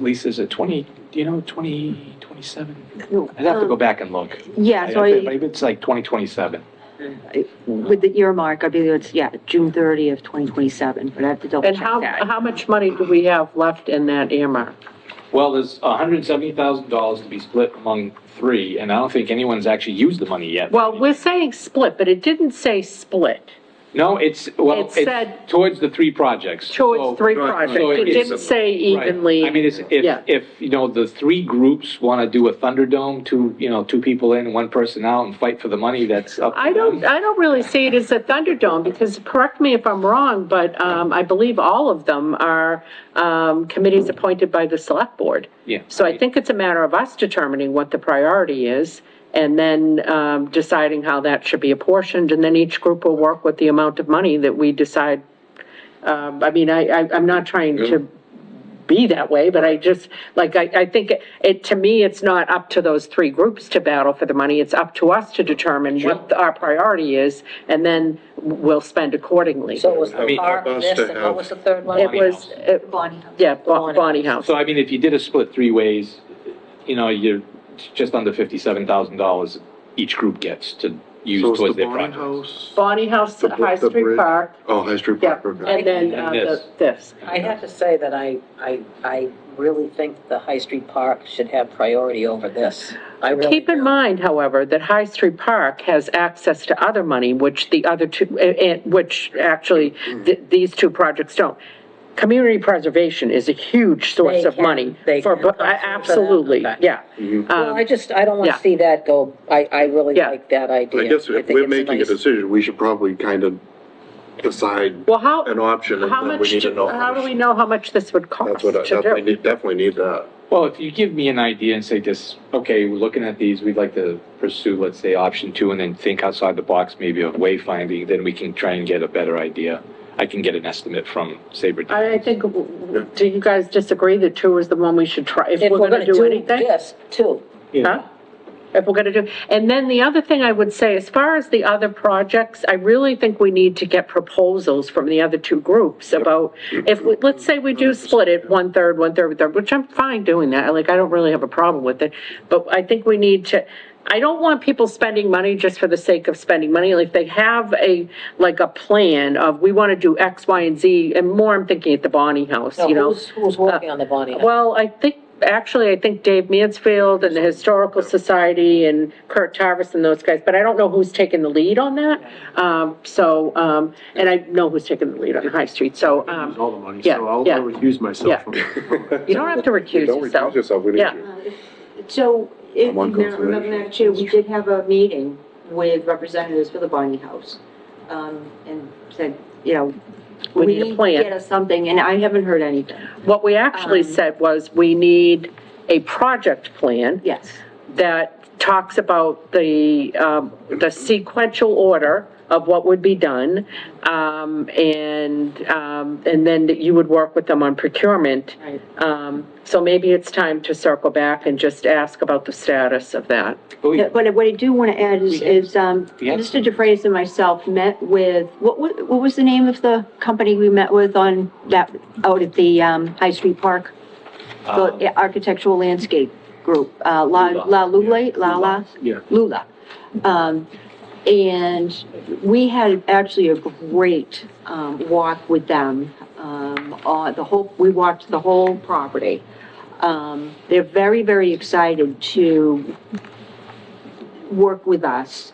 Lisa's at 2027? I'd have to go back and look.
Yeah, so
I believe it's like 2027.
with the earmark, I believe it's, June 30th, 2027, but I have to double
And
check that.
how much money do we have left in that earmark?
Well, there's $170,000 to be split among 3, and I don't think anyone's actually used the money yet.
Well, we're saying split, but it didn't say split.
No, well,
It said-
it's towards the three projects.
Towards
So-
three
Right,
projects.
so
It
it's-
didn't say
Right.
evenly.
I mean,
Yeah.
if, you know, the three groups want to do a Thunderdome, two people in, one person out, and fight for the money, that's up to
I
them.
don't really see it as a Thunderdome, because, correct me if I'm wrong, but, I believe all of them are, committees appointed by the select board.
Yeah.
So I think it's a matter of us determining what the priority is, and then, deciding how that should be apportioned, and then each group will work with the amount of money that we decide. I mean, I'm not trying to be that way, but I just, like, I think to me, it's not up to those three groups to battle for the money. It's up to us to determine what our priority is, and then we'll spend accordingly.
So it was
I
the
mean-
park,
Us
this,
to
and
have-
what was the third one?
It was,
Bonnie House.
yeah,
Bonnie
Bonnie House.
So I mean, if you did a split three ways, you're just under $57,000 each group gets to use
So it's
towards
the
their
Bonnie
project.
House?
Bonnie House,
the
High
the
Street
bridge?
Park,
Oh, High Street
yeah,
Park, okay.
and then,
And this.
this.
I have to say that I really think the High Street Park should have priority over this. I really
Keep in
do.
mind, however, that High Street Park has access to other money, which the other two, which actually, these two projects don't. Community preservation is a huge source
They
of
can-
money.
they
for
can come through for that?
absolutely,
Okay.
yeah.
Well, I don't want
yeah.
to see that go. I really
Yeah.
like that idea.
I guess if
think
we're
it's
making a
nice-
decision, we should probably kind of decide
Well, how,
an option, and
how
then we
much,
need to know
how do
much.
we know how much this would cost
That's what I
to do?
definitely need that.
Well, if you give me an idea and say this, okay, we're looking at these, we'd like to pursue, let's say, option two, and then think outside the box maybe of wayfinding, then we can try and get a better idea. I can get an estimate from Sabre.
I think, do you guys disagree that two is the one we should try, if we're gonna do anything?
this too.
Huh? If we're gonna do, and then the other thing I would say, as far as the other projects, I really think we need to get proposals from the other two groups about, if, let's say we do split it, one third, which I'm fine doing that, like, I don't really have a problem with it, but I think we need to, I don't want people spending money just for the sake of spending money, like, they have a plan of, we wanna do X, Y, and Z, and more I'm thinking at the Bonnie House,
Now,
you know?
who's working on the Bonnie House?
Well, I think Dave Mansfield and the Historical Society and Kurt Tarvis and those guys, but I don't know who's taking the lead on that. And I know who's taking the lead on High Street, so,
all the money,
yeah,
so I'll
yeah.
recuse myself
Yeah.
from it.
you don't have to recuse
Don't
yourself.
recuse yourself, we need
Yeah.
you.
So, if
I'm on
you remember,
conservation.
Madam Chair, we did have a meeting with representatives for the Bonnie House, and said,
We need a plan.
Get us something, and I haven't heard anything.
What we actually said was, we need a project plan
Yes.
that talks about the sequential order of what would be done, and then that you would work with them on procurement.
Right.
So maybe it's time to circle back and just ask about the status of that.
Yeah, but what I do want to add is,
Yeah.
Mr. DeFreitas and myself met with, what was the name of the company we met with on that, out at the, High Street Park? The architectural landscape group,
Yeah.
Lula. And we had actually a great, walk with them, we walked the whole property. They're very, very excited to work with us.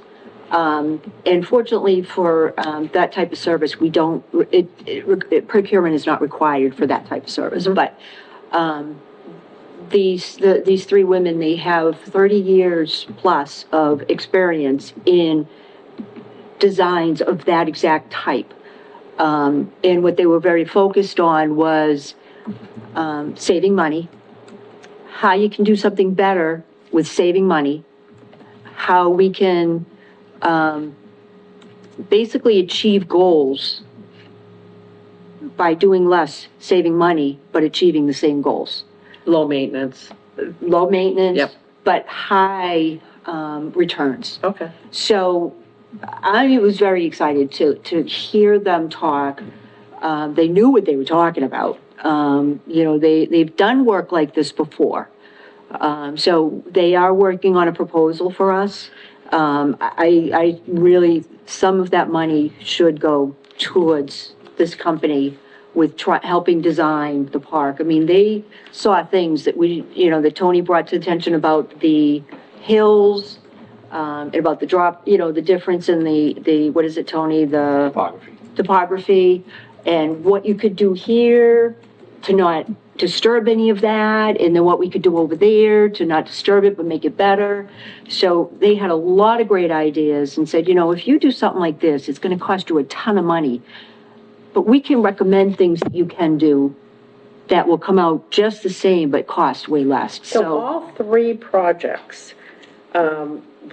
And fortunately for, that type of service, we don't, procurement is not required for that type of service, but, these three women, they have 30 years plus of experience in designs of that exact type. And what they were very focused on was, saving money, how you can do something better with saving money, how we can, basically achieve goals by doing less, saving money, but achieving the same goals.
Low maintenance.
Low maintenance,
Yep.
but high, returns.
Okay.
So I was very excited to hear them talk. They knew what they were talking about. They've done work like this before. So they are working on a proposal for us. I really, some of that money should go towards this company with helping design the park. I mean, they saw things that that Tony brought to attention about the hills, and about the drop, the difference in the, what is it, Tony, the
Topography.
topography, and what you could do here to not disturb any of that, and then what we could do over there to not disturb it, but make it better. So they had a lot of great ideas and said, if you do something like this, it's gonna cost you a ton of money. But we can recommend things that you can do that will come out just the same, but cost way less.
So all three projects,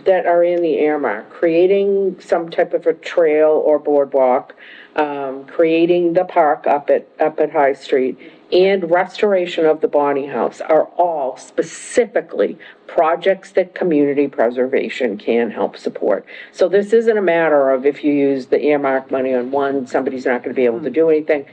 that are in the earmark, creating some type of a trail or boardwalk, creating the park up at High Street, and restoration of the Bonnie House are all specifically projects that community preservation can help support. So this isn't a matter of if you use the earmark money on one, somebody's not gonna be able to do anything.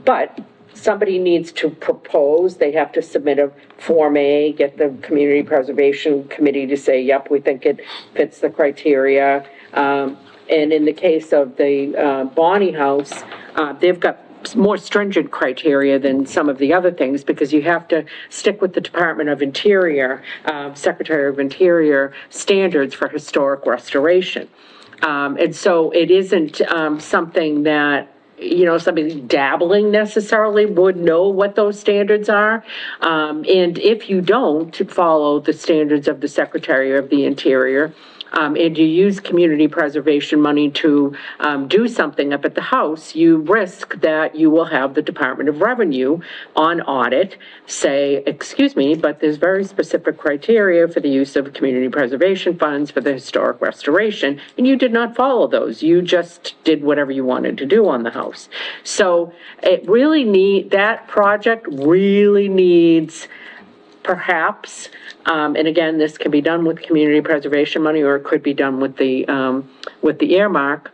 But somebody needs to propose, they have to submit a Form A, get the Community Preservation Committee to say, yep, we think it fits the criteria. And in the case of the Bonnie House, they've got more stringent criteria than some of the other things because you have to stick with the Department of Interior, Secretary of Interior standards for historic restoration. And so it isn't something that somebody dabbling necessarily would know what those standards are. And if you don't follow the standards of the Secretary of the Interior, and you use community preservation money to do something up at the house, you risk that you will have the Department of Revenue on audit say, excuse me, but there's very specific criteria for the use of community preservation funds for the historic restoration, and you did not follow those. You just did whatever you wanted to do on the house. So that project really needs perhaps, and again, this can be done with community preservation money, or it could be done with the earmark.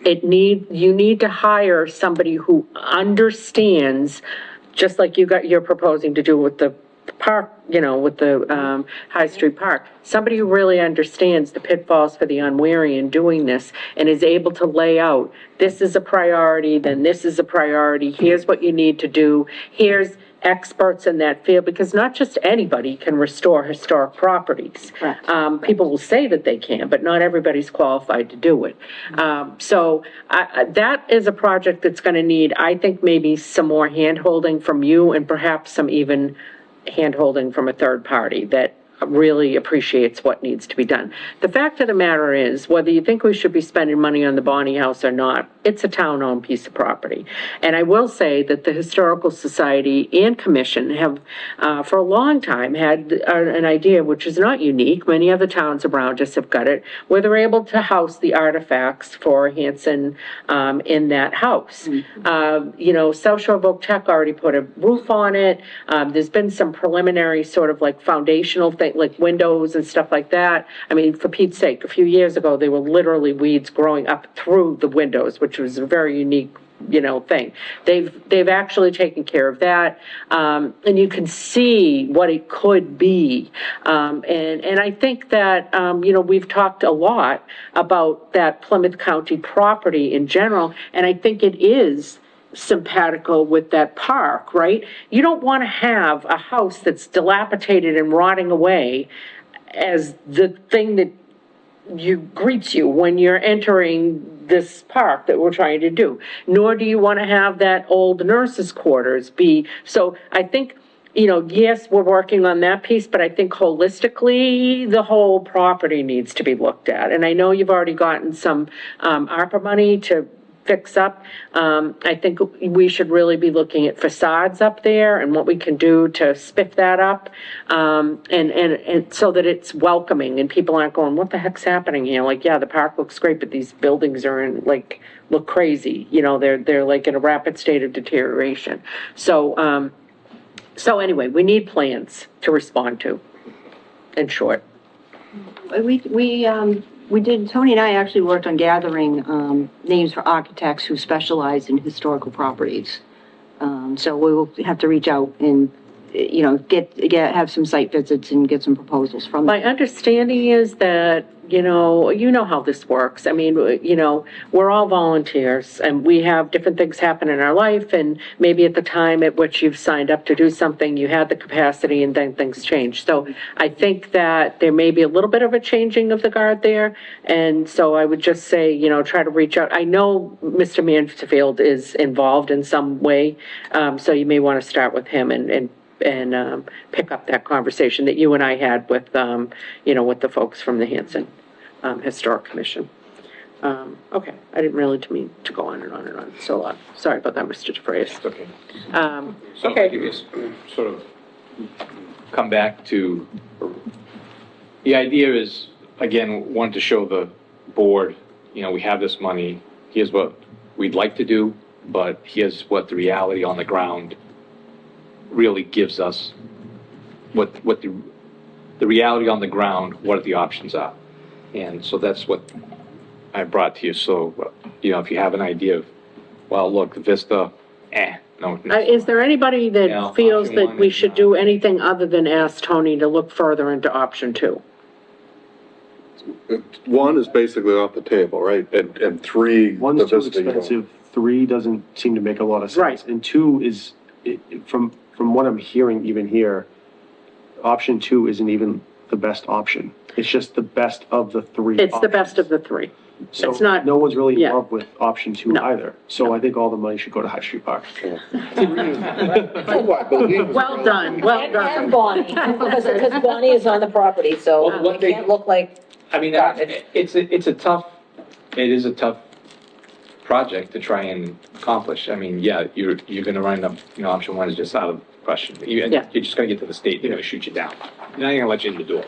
You need to hire somebody who understands, just like you're proposing to do with the park, with the High Street Park. Somebody who really understands the pitfalls for the unwary in doing this and is able to lay out, this is a priority, then this is a priority, here's what you need to do, here's experts in that field, because not just anybody can restore historic properties.
Correct.
People will say that they can, but not everybody's qualified to do it. So that is a project that's going to need, I think, maybe some more hand-holding from you and perhaps some even hand-holding from a third party that really appreciates what needs to be done. The fact of the matter is, whether you think we should be spending money on the Bonnie House or not, it's a town-owned piece of property. And I will say that the Historical Society and Commission have, for a long time, had an idea, which is not unique, many other towns around us have got it, where they're able to house the artifacts for Hanson in that house. South Shore Voc Tech already put a roof on it. There's been some preliminary sort of like foundational thing, like windows and stuff like that. I mean, for Pete's sake, a few years ago, they were literally weeds growing up through the windows, which was a very unique, thing. They've actually taken care of that. And you can see what it could be. And I think that, we've talked a lot about that Plymouth County property in general, and I think it is simpatico with that park, right? You don't want to have a house that's dilapidated and rotting away as the thing that greets you when you're entering this park that we're trying to do. Nor do you want to have that old nurses' quarters be. So I think, yes, we're working on that piece, but I think holistically, the whole property needs to be looked at. And I know you've already gotten some ARPA money to fix up. I think we should really be looking at facades up there and what we can do to spiff that up, and so that it's welcoming and people aren't going, what the heck's happening here? Like, yeah, the park looks great, but these buildings are look crazy. They're like in a rapid state of deterioration. So anyway, we need plans to respond to, in short.
Tony and I actually worked on gathering names for architects who specialize in historical properties. So we will have to reach out and you know, have some site visits and get some proposals from them.
My understanding is that, you know how this works. I mean, you know, we're all volunteers and we have different things happen in our life, and maybe at the time at which you've signed up to do something, you had the capacity and then things change. So I think that there may be a little bit of a changing of the guard there. And so I would just say, you know, try to reach out. I know Mr. Mansfield is involved in some way, so you may want to start with him and pick up that conversation that you and I had with, you know, with the folks from the Hanson Historic Commission. Okay, I didn't really mean to go on and on and on, so sorry about that, Mr. DeFrayis.
Okay. So
Okay.
if you just sort of come back to, the idea is, again, wanted to show the board, you know, we have this money, here's what we'd like to do, but here's what the reality on the ground really gives us, what the reality on the ground, what the options are. And so that's what I brought to you. So, you know, if you have an idea of, well, look, Vista, no.
Is there anybody
Yeah,
that feels
option
that
one
we
is,
should do anything other than ask Tony to look further into option 2?
One is basically off the table, right? And three, the
One's too
Vista, you know.
expensive, 3 doesn't seem to make a lot of sense.
Right.
And 2 is, from what I'm hearing even here, option 2 isn't even the best option. It's just the best of the 3
It's the best
options.
of the 3.
So
it's not-
no one's really in
yeah.
love with option 2
No.
either. So I think all the money should go to High Street Park.
Oh, I believe.
Well done, well
And
done.
Bonnie, because Bonnie is on the property, so
Well, one
it
thing-
can't look like,
I mean, it is a tough project to try and accomplish. I mean, yeah, you're gonna run up, you know, option 1 is just out of question. You're
Yeah.
just gonna get to the state, they're gonna shoot you down. They're not gonna let you in the door.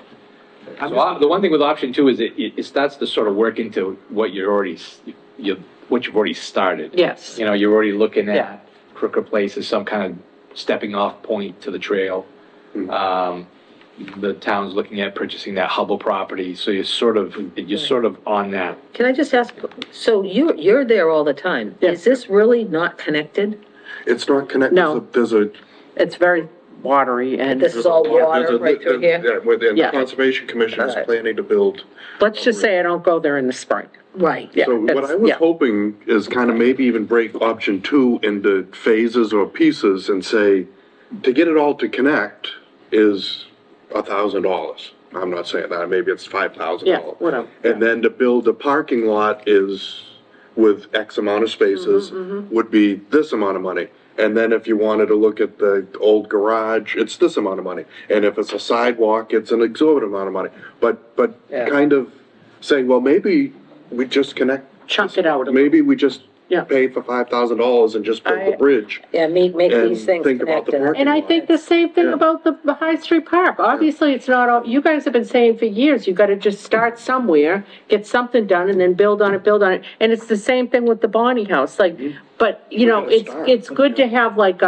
So the one thing with option 2 is it starts to sort of work into what you've already started.
Yes.
You know, you're already looking
Yeah.
at Crooker Place as some kind of stepping off point to the trail. The town's looking at purchasing that Hubble property, so you're sort of on that.
can I just ask, so you're there all the time?
Yes.
Is this really not connected?
It's not connected,
No.
there's a.
It's very watery and,
This is all water right through here?
Yeah, within the
Yeah.
Conservation Commission is
Alright.
planning to build.
let's just say I don't go there in the spring.
Right.
Yeah,
So what
it's-
I was
yeah.
hoping is kind of maybe even break option 2 into phases or pieces and say, to get it all to connect is $1,000. I'm not saying that, maybe it's $5,000.
Yeah, whatever.
And then to build a parking lot is, with X amount of spaces, would be this amount of money. And then if you wanted to look at the old garage, it's this amount of money. And if it's a sidewalk, it's an exorbitant amount of money. But
Yeah.
kind of saying, well, maybe we just connect.
Chunk it out a little.
Maybe we just
Yeah.
pay for $5,000 and just build the bridge.
Yeah, make
And
these things
think about the
connected.
parking
And I think the same thing
Yeah.
about the High Street Park. Obviously, it's not all, you guys have been saying for years, you gotta just start somewhere, get something done, and then build on it. And it's the same thing with the Bonnie House, like, but, you know,
gotta start.
it's good to have like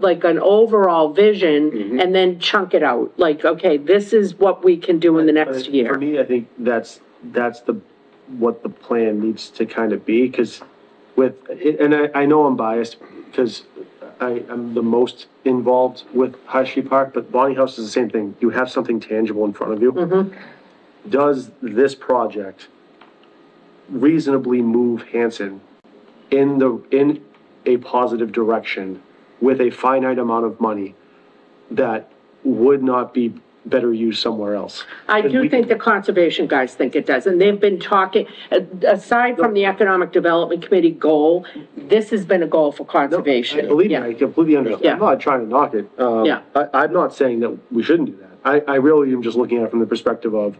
like an overall vision and then chunk it out. Like, okay, this is what we can do in the next
For
year.
me, I think that's what the plan needs to kind of be, because and I know I'm biased, because I'm the most involved with High Street Park, but Bonnie House is the same thing. You have something tangible in front of you. Does this project reasonably move Hanson in a positive direction with a finite amount of money that would not be better used somewhere else?
I do think the conservation guys think it does, and they've been talking, aside from the Economic Development Committee goal, this has been a goal for conservation.
Believe me,
Yeah.
I completely understand.
Yeah.
I'm not trying to knock it.
Yeah.
I'm not saying that we shouldn't do that. I really am just looking at it from the perspective of,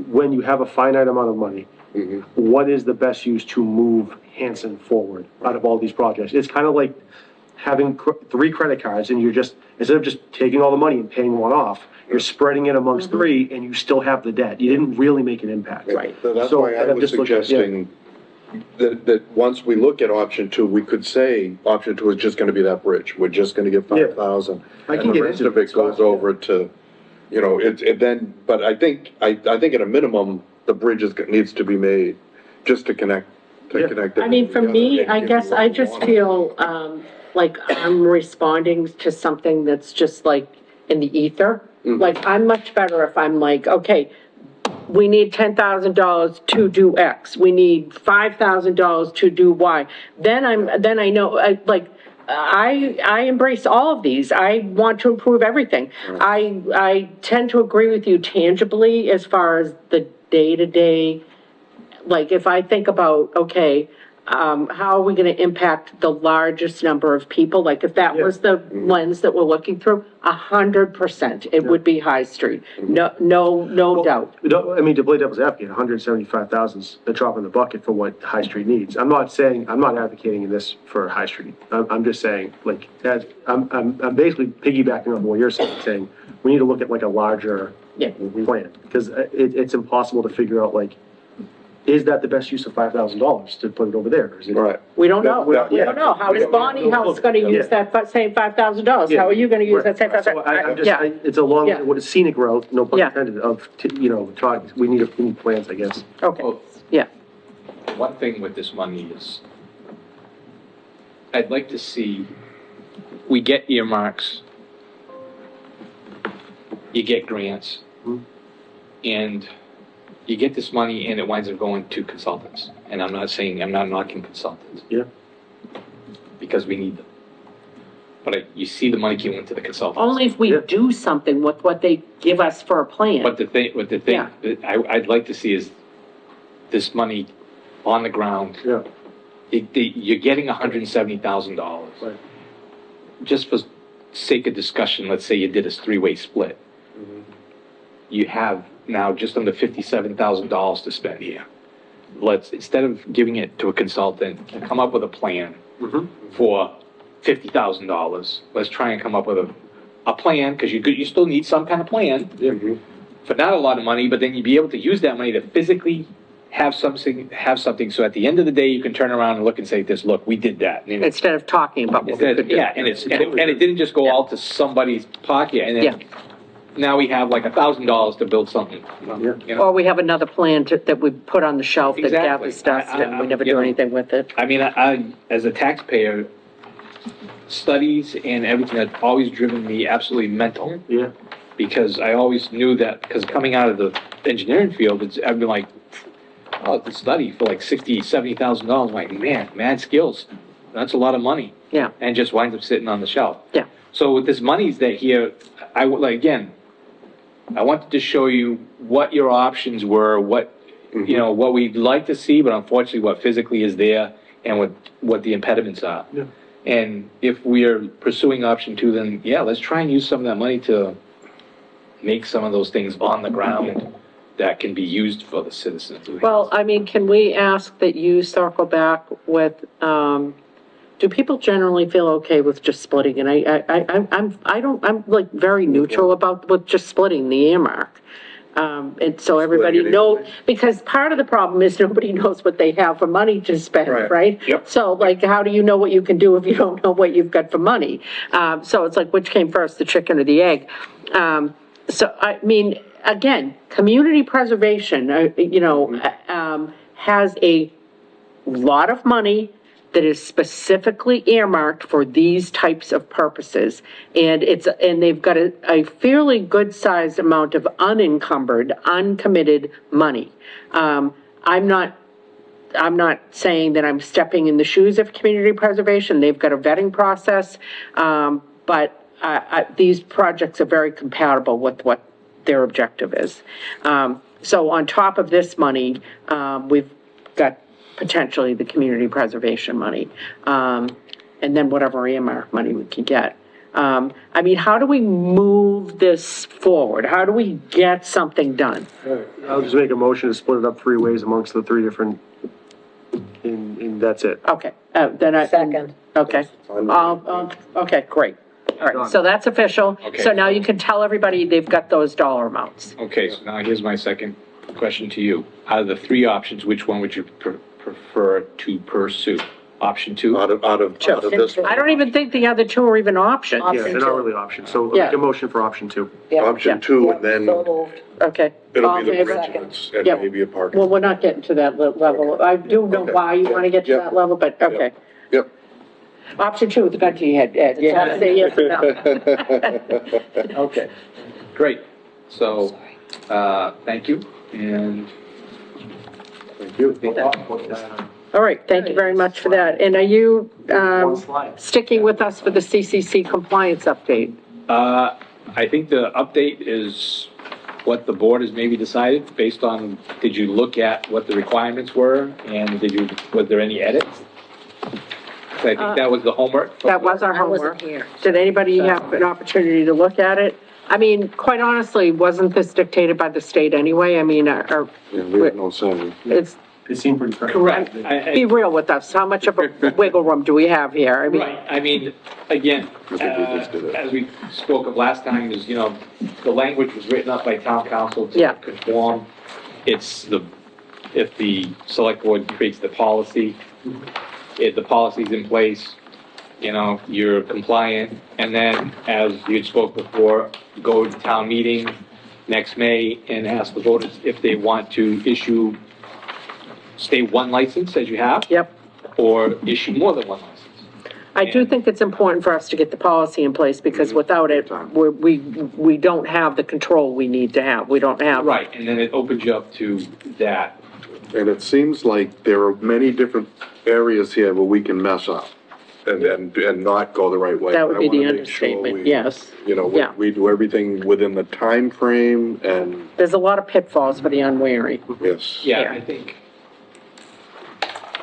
when you have a finite amount of money, what is the best use to move Hanson forward out of all these projects? It's kind of like having 3 credit cards, and you're just, instead of just taking all the money and paying one off, you're spreading it amongst 3, and you still have the debt. You didn't really make an impact.
Right.
So that's
So,
why I
I'm
was
just looking- yeah.
suggesting that once we look at option 2, we could say, option 2 is just gonna be that bridge. We're just gonna get 5,000.
I can
And the
get
rest
into
of it goes
Scott, yeah.
over to, you know, it then, but I think at a minimum, the bridge needs to be made just to connect to connect.
I mean, for me, I guess I just feel, like I'm responding to something that's just like in the ether. Like, I'm much better if I'm like, okay, we need $10,000 to do X, we need $5,000 to do Y. Then I know, I embrace all of these. I want to improve everything. I tend to agree with you tangibly as far as the day-to-day, like, if I think about, okay, how are we gonna impact the largest number of people? Like, if that was the lens that we're looking through, 100%, it would be High Street. No doubt.
I mean, to play devil's advocate, 175,000's a drop in the bucket for what High Street needs. I'm not advocating this for High Street. I'm just saying, like, I'm basically piggybacking on what you're saying, we need to look at like a larger
Yeah.
plan, because it's impossible to figure out, like, is that the best use of $5,000 to put it over there? Is it?
Right.
We don't know.
Yeah.
We don't know. How is Bonnie House gonna use that same $5,000? How are you gonna use that same
So
$5,000?
I'm just, it's a long,
Yeah.
what a scenic route, no pun
Yeah.
intended, talk, we need plans, I guess.
Okay, yeah.
One thing with this money is, I'd like to see, we get earmarks, you get grants, and you get this money and it winds up going to consultants. And I'm not knocking consultants.
Yeah.
Because we need them. But you see the money going to the consultants.
Only if we
Yeah.
do something with what they give us for a plan.
But the thing
Yeah.
that I'd like to see is this money on the ground.
Yeah.
You're getting $170,000.
Right.
Just for sake of discussion, let's say you did a three-way split. You have now just under $57,000 to spend here. Instead of giving it to a consultant, come up with a plan for $50,000. Let's try and come up with a plan, because you still need some kind of plan for not a lot of money, but then you'd be able to use that money to physically have something, so at the end of the day, you can turn around and look and say this, look, we did that. And
Instead of talking about what we could do.
yeah, and it didn't just go all to somebody's pocket, and then now we have like $1,000 to build something. You know?
Or we have another plan that we put on the shelf that
Exactly.
gathers dust and we never
you
do
know,
anything with it.
I mean, I as a taxpayer, studies and everything have always driven me absolutely mental.
Yeah.
Because I always knew that, because coming out of the engineering field, I've been like, oh, the study for like $70,000. Like, man, mad skills. That's a lot of money.
Yeah.
And just winds up sitting on the shelf.
Yeah.
So with this monies that here, I would like, again, I wanted to show you what your options were, what, what we'd like to see, but unfortunately what physically is there and what the impediments are.
Yeah.
And if we're pursuing option 2, then yeah, let's try and use some of that money to make some of those things on the ground that can be used for the citizens.
Well, I mean, can we ask that you circle back with, do people generally feel okay with just splitting? And I'm like very neutral with just splitting the earmark. And so everybody
Splitting it
knows, because part of the problem is nobody knows what they have for money to spend, right?
Yep.
So like, how do you know what you can do if you don't know what you've got for money? So it's like, which came first, the chicken or the egg? So, I mean, again, community preservation, has a lot of money that is specifically earmarked for these types of purposes. And they've got a fairly good-sized amount of unencumbered, uncommitted money. I'm not saying that I'm stepping in the shoes of community preservation. They've got a vetting process, but these projects are very compatible with what their objective is. So on top of this money, we've got potentially the community preservation money, and then whatever earmark money we can get. I mean, how do we move this forward? How do we get something done?
I'll just make a motion to split it up 3 ways amongst the 3 different, and that's it.
Okay, then I.
Second.
Okay, okay, great. All right, so that's official.
Okay.
So now you can tell everybody they've got those dollar amounts.
Okay, so now here's my second question to you. Out of the 3 options, which one would you prefer to pursue? option two.
Out of this
I don't even think the other two are even options.
Yeah, they're not really options, so
Yeah.
make a motion for option two.
option two, and then
So moved.
Okay.
it'll
All
be
in
the
favor?
bridge and
Yep.
maybe a park.
Well, we're not getting to that level. I do know
Okay.
why you want to get to
Yep.
that level, but okay.
Yep.
Option two with the gun to your head, Ed. You have to say yes or no.
Okay, great. So, thank you, and
Thank you.
All right, thank you very much for that. And are you,
One slide.
sticking with us for the CCC compliance update?
I think the update is what the board has maybe decided based on, did you look at what the requirements were, and was there any edits? So I think that was the homework.
That was our
I wasn't
homework.
here.
Did anybody have an opportunity to look at it? I mean, quite honestly, wasn't this dictated by the state anyway? I mean,
Yeah, we have no say.
it's,
It seemed pretty correct.
Correct.
be real with us. How much of a wiggle room do we have here? I mean,
Right, I mean, again,
I think we just did it.
as we spoke of last time, is, the language was written up by town council
Yeah.
to conform. It's if the select board creates the policy, if the policy's in place, you're compliant, and then, as you had spoke before, go to town meeting next May and ask the voters if they want to issue, stay one license as you have,
yep.
or issue more than one license.
I do think it's important for us to get the policy in place because without it, we don't have the control we need to have. We don't have.
Right, and then it opens you up to that.
And it seems like there are many different areas here where we can mess up and not go the right way.
That would be
I wanna
the
make sure
understatement,
we-
yes. Yeah.
We do everything within the time frame and,
There's a lot of pitfalls for the unwary.
yes.
Yeah, I think,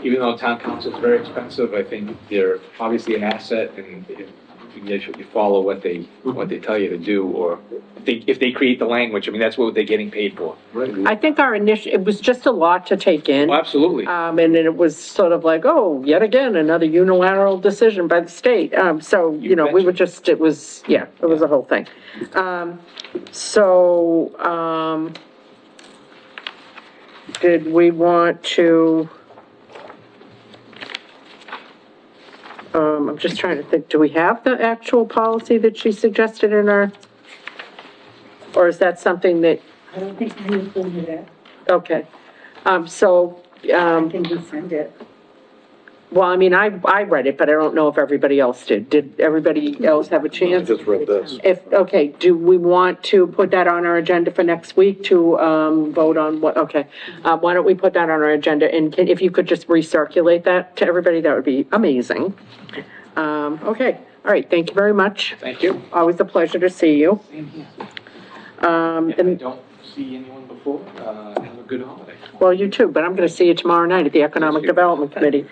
even though town council is very expensive, I think they're obviously an asset, and if you follow what they tell you to do, or if they create the language, I mean, that's what they're getting paid for.
I think it was just a lot to take in.
Oh, absolutely.
And then it was sort of like, oh, yet again, another unilateral decision by the state. So, we were just, it was a whole thing. Did we want to, I'm just trying to think, do we have the actual policy that she suggested in our, or is that something that,
I don't think we included it.
okay.
I think we sent it.
Well, I mean, I read it, but I don't know if everybody else did. Did everybody else have a
I
chance?
just read this.
Okay, do we want to put that on our agenda for next week to, vote on what, okay. Why don't we put that on our agenda, and if you could just recirculate that to everybody, that would be amazing. Okay, all right, thank you very much.
Thank you.
Always a pleasure to see you.
Same here. If I
And,
don't see anyone before, have a good holiday.
well, you too, but I'm gonna see you tomorrow night at the Economic Development Committee.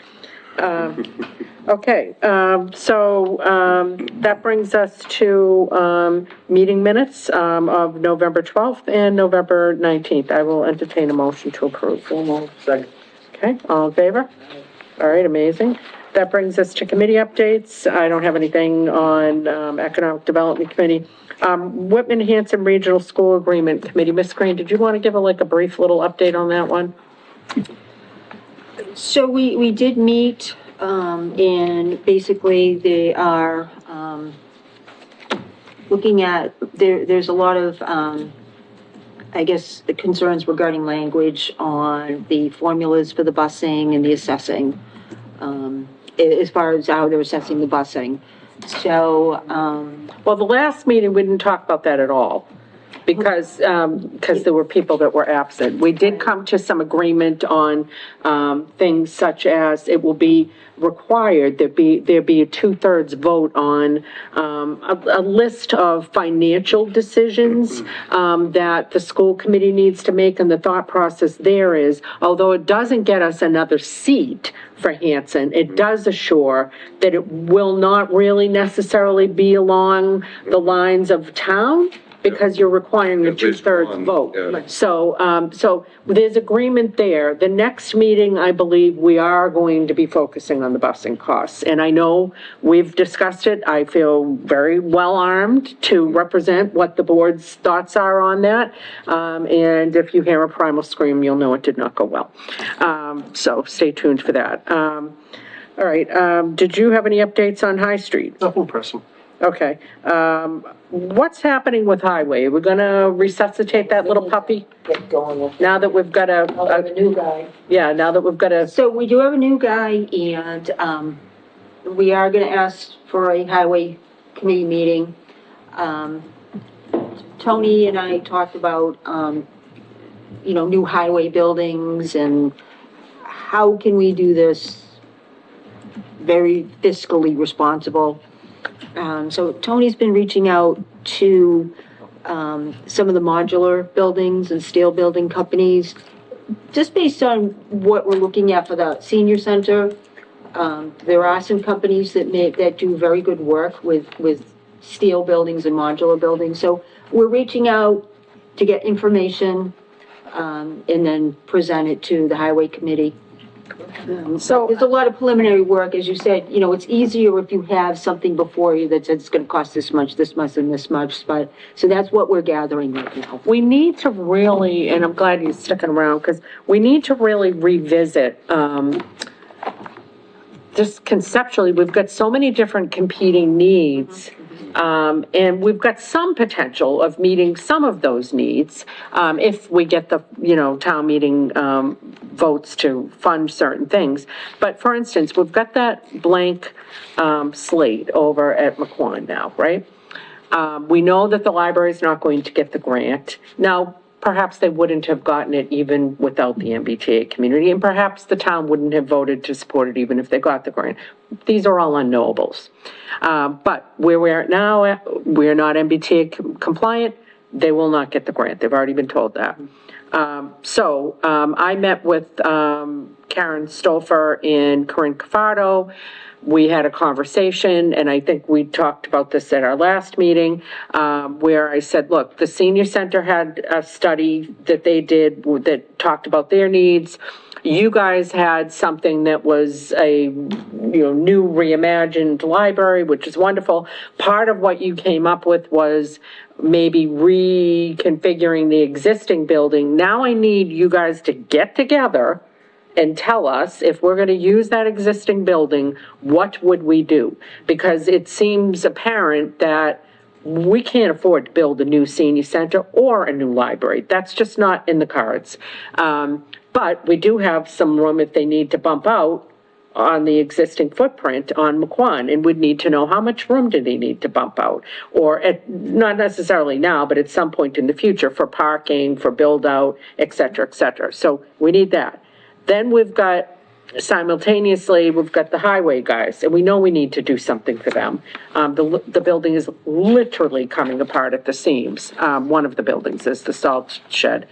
Okay, that brings us to, meeting minutes, of November 12th and November 19th. I will entertain a motion to approve.
Second.
Okay, all in favor? All right, amazing. That brings us to committee updates. I don't have anything on, Economic Development Committee. Whitman Hanson Regional School Agreement Committee, Ms. Green, did you want to give a brief little update on that one?
So we did meet, and basically they are, looking at, there's a lot of, I guess, the concerns regarding language on the formulas for the busing and the assessing, as far as how they're assessing the busing. So,
Well, the last meeting, we didn't talk about that at all, because there were people that were absent. We did come to some agreement on, things such as it will be required, there be a 2/3 vote on, a list of financial decisions, that the school committee needs to make, and the thought process there is, although it doesn't get us another seat for Hanson, it does assure that it will not really necessarily be along the lines of town, because you're requiring a
At least
2/3
one,
vote.
yeah.
So there's agreement there. The next meeting, I believe, we are going to be focusing on the busing costs. And I know we've discussed it. I feel very well armed to represent what the board's thoughts are on that. And if you hear a primal scream, you'll know it did not go well. So stay tuned for that. All right, did you have any updates on High Street?
Nothing pressing.
Okay, what's happening with Highway? We're gonna resuscitate that little puppy?
Get going with.
Now that we've got
The new guy.
yeah, now that we've got a,
So we do have a new guy, and, we are gonna ask for a highway committee meeting. Tony and I talked about, new highway buildings and how can we do this very fiscally responsible. So Tony's been reaching out to, some of the modular buildings and steel building companies, just based on what we're looking at for the senior center. There are some companies that do very good work with steel buildings and modular buildings. So we're reaching out to get information, and then present it to the highway committee.
so,
There's a lot of preliminary work, as you said, it's easier if you have something before you that says it's gonna cost this much, and this much, but, so that's what we're gathering right now.
we need to really, and I'm glad you're sticking around, because we need to really revisit, just conceptually, we've got so many different competing needs, and we've got some potential of meeting some of those needs, if we get the, town meeting, votes to fund certain things. But for instance, we've got that blank, slate over at McQuon now, right? We know that the library is not going to get the grant. Now, perhaps they wouldn't have gotten it even without the MBTA community, and perhaps the town wouldn't have voted to support it even if they got the grant. These are all unknowables. But where we're at now, we're not MBTA compliant, they will not get the grant. They've already been told that. I met with Karen Stolfer and Corinne Cafardo. We had a conversation, and I think we talked about this at our last meeting, where I said, look, the senior center had a study that they did that talked about their needs. You guys had something that was a, new reimagined library, which is wonderful. Part of what you came up with was maybe reconfiguring the existing building. Now I need you guys to get together and tell us, if we're gonna use that existing building, what would we do? Because it seems apparent that we can't afford to build a new senior center or a new library. That's just not in the cards. But we do have some room if they need to bump out on the existing footprint on McQuon, and we'd need to know how much room do they need to bump out? Or not necessarily now, but at some point in the future for parking, for build out, et cetera, et cetera. So we need that. Then we've got, simultaneously, we've got the highway guys, and we know we need to do something for them. The building is literally coming apart at the seams. One of the buildings is the salt shed.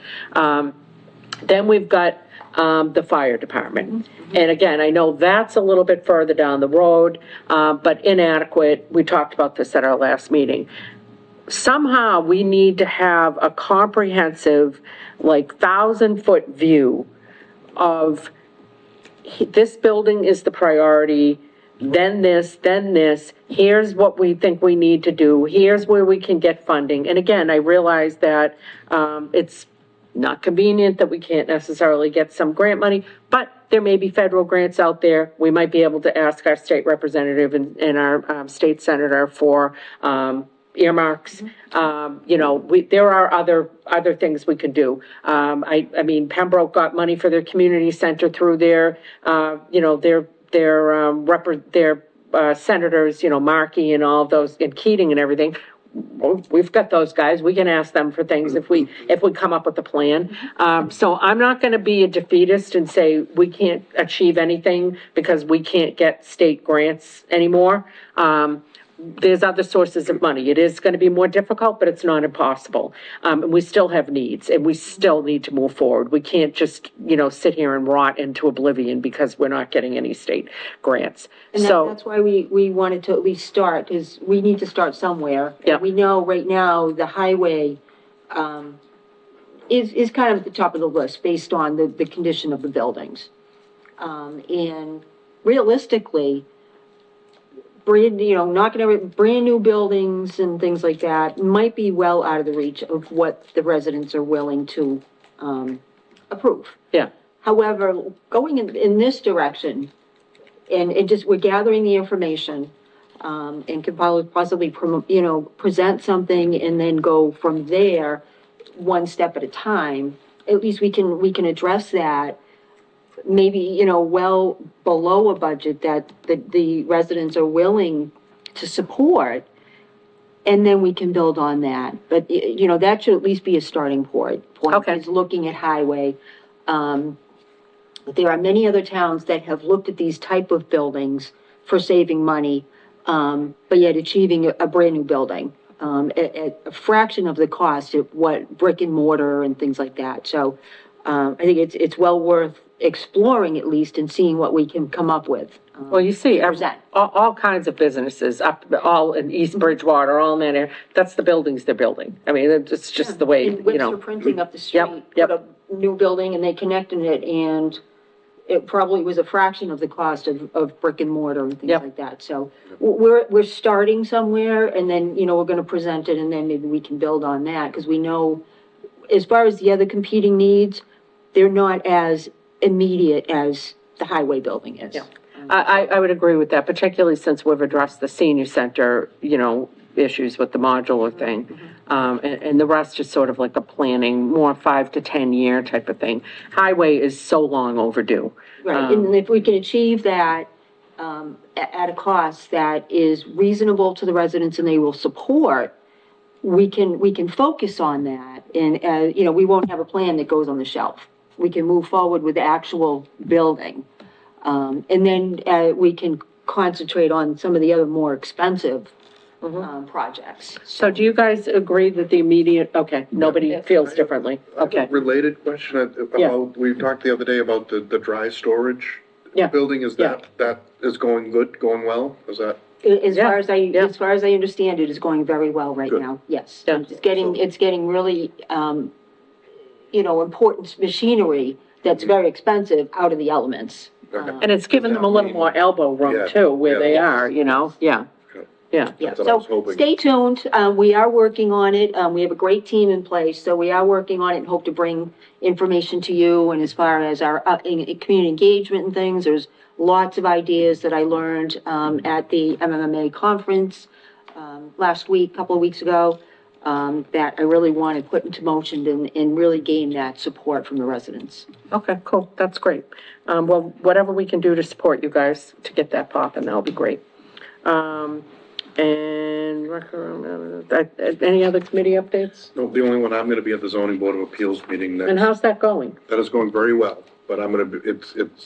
Then we've got the fire department. And again, I know that's a little bit further down the road, but inadequate. We talked about this at our last meeting. Somehow we need to have a comprehensive, 1,000-foot view of this building is the priority, then this, here's what we think we need to do, here's where we can get funding. And again, I realize that it's not convenient that we can't necessarily get some grant money, but there may be federal grants out there. We might be able to ask our state representative and our state senator for earmarks. There are other things we could do. I mean, Pembroke got money for their community center through their senators, Markey and all of those, and Keating and everything. We've got those guys. We can ask them for things if we come up with a plan. So I'm not going to be a defeatist and say we can't achieve anything because we can't get state grants anymore. There's other sources of money. It is going to be more difficult, but it's not impossible. And we still have needs, and we still need to move forward. We can't just, sit here and rot into oblivion because we're not getting any state grants.
And that's why we wanted to at least start, because we need to start somewhere.
Yeah.
We know right now the highway is kind of at the top of the list based on the condition of the buildings. And realistically, brand new buildings and things like that might be well out of the reach of what the residents are willing to approve.
Yeah.
However, going in this direction, and just, we're gathering the information, and could possibly present something and then go from there, one step at a time. At least we can address that, maybe, well below a budget that the residents are willing to support, and then we can build on that. But, that should at least be a starting point.
Okay.
Is looking at highway. There are many other towns that have looked at these type of buildings for saving money, but yet achieving a brand-new building, at a fraction of the cost of what brick and mortar and things like that. So, I think it's well worth exploring at least and seeing what we can come up with.
Well, you see,
Present.
all kinds of businesses all in East Bridgewater, all in that area, that's the buildings they're building. I mean, it's just the way,
And Webster Printing up the
Yep,
street,
yep.
put a new building and they connected it, and it probably was a fraction of the cost of brick and mortar and things
Yep.
like that. So we're starting somewhere, and then, we're gonna present it, and then maybe we can build on that, because we know, as far as the other competing needs, they're not as immediate as the highway building is.
Yeah. I would agree with that, particularly since we've addressed the senior center, issues with the modular thing. And the rest is sort of like a planning, more 5 to 10 year type of thing. Highway is so long overdue.
Right, and if we can achieve that, at a cost that is reasonable to the residents and they will support, we can focus on that, and, we won't have a plan that goes on the shelf. We can move forward with the actual building. And then, we can concentrate on some of the other more expensive, projects.
So do you guys agree that the immediate, okay, nobody feels differently, okay.
Related question about, we talked the other day about the dry storage
Yeah.
building, is
Yeah.
that is going good, going well? Is that?
As far as
Yeah.
as far as I understand it, is going very well right
Good.
now, yes.
Yeah.
It's getting really, important machinery that's very expensive out of the elements.
Okay.
And it's given them a little more elbow room
Yeah.
too, where
Yeah.
they are, yeah, yeah.
Yeah,
That's what I was
so
hoping.
stay tuned. We are working on it. We have a great team in place, so we are working on it and hope to bring information to you. And as far as our community engagement and things, there's lots of ideas that I learned at the MMA conference last week, a couple of weeks ago, that I really want to put into motion and really gain that support from the residents.
Okay, cool, that's great. Well, whatever we can do to support you guys to get that popping, that'll be great. And, any other committee updates?
No, the only one, I'm gonna be at the zoning board of appeals meeting
And
next.
how's that going?
That is going very well, but I'm gonna be,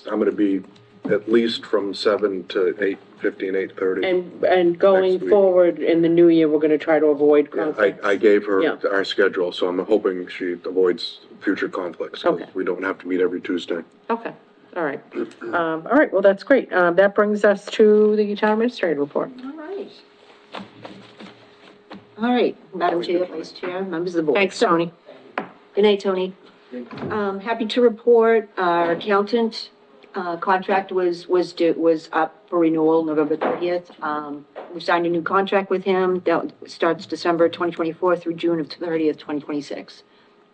I'm gonna be at least from 7 to 8:15, 8:30.
And going
Next week.
forward in the new year, we're gonna try to avoid
Yeah,
conflicts?
I gave her
Yeah.
our schedule, so I'm hoping she avoids future conflicts. 'Cause
Okay.
we don't have to meet every Tuesday.
Okay, all right. All right, well, that's great. That brings us to the town administrator report.
All right. All right, Madam Chair, Vice Chair, members of the board.
Thanks, Tony.
Good night, Tony. Happy to report our accountant, contract was up for renewal November 30th. We signed a new contract with him that starts December 2024 through June of 30th, 2026.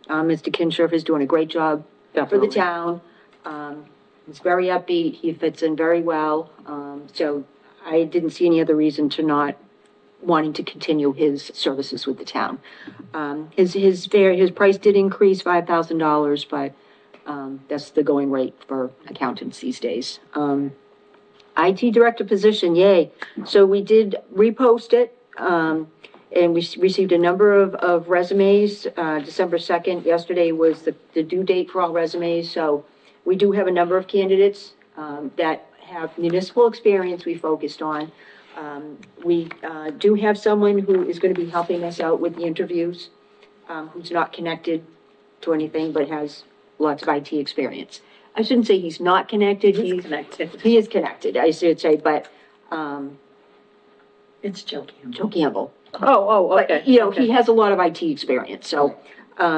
Mr. Kinshirf is doing a great job for the
Definitely.
town. He's very upbeat, he fits in very well, so I didn't see any other reason to not wanting to continue his services with the town. His price did increase $5,000, but, that's the going rate for accountants these days. IT director position, yay. So we did repost it, and we received a number of resumes, December 2nd. Yesterday was the due date for all resumes, so we do have a number of candidates, that have municipal experience we focused on. We do have someone who is gonna be helping us out with the interviews, who's not connected to anything, but has lots of IT experience. I shouldn't say he's not connected,
He's connected.
he is connected, I should say, but,
It's Joe Campbell.
Joe Campbell.
Oh, okay.
But, he
okay.
has a lot of IT experience, so,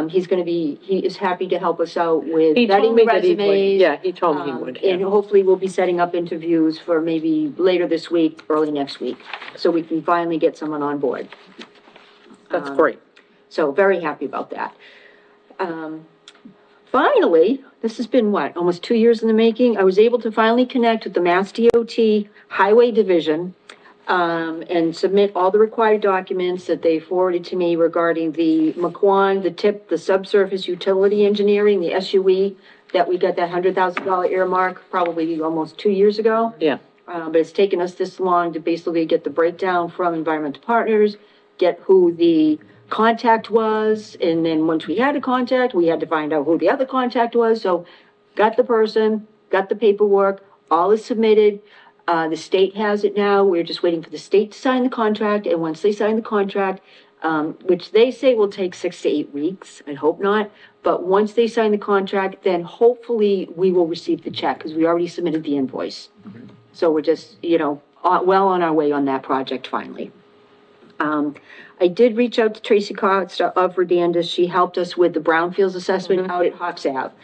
he is happy to help us out with
He told
vetting
me
the
that he would,
resumes.
yeah, he told me he would,
And
yeah.
hopefully we'll be setting up interviews for maybe later this week, early next week, so we can finally get someone on board.
That's great.
So very happy about that. finally, this has been what, almost 2 years in the making? I was able to finally connect with the Mass DOT Highway Division, and submit all the required documents that they forwarded to me regarding the McQuon, the TIP, the subsurface utility engineering, the SUE, that we got that $100,000 earmark probably almost 2 years ago.
Yeah.
But it's taken us this long to basically get the breakdown from environmental partners, get who the contact was, and then once we had a contact, we had to find out who the other contact was, so got the person, got the paperwork, all is submitted. The state has it now, we're just waiting for the state to sign the contract, and once they sign the contract, which they say will take 6 to 8 weeks, I hope not, but once they sign the contract, then hopefully we will receive the check, because we already submitted the invoice. So we're just, well on our way on that project finally. I did reach out to Tracy Costa of Redandus. She helped us with the brownfields assessment out at Hawks Ave.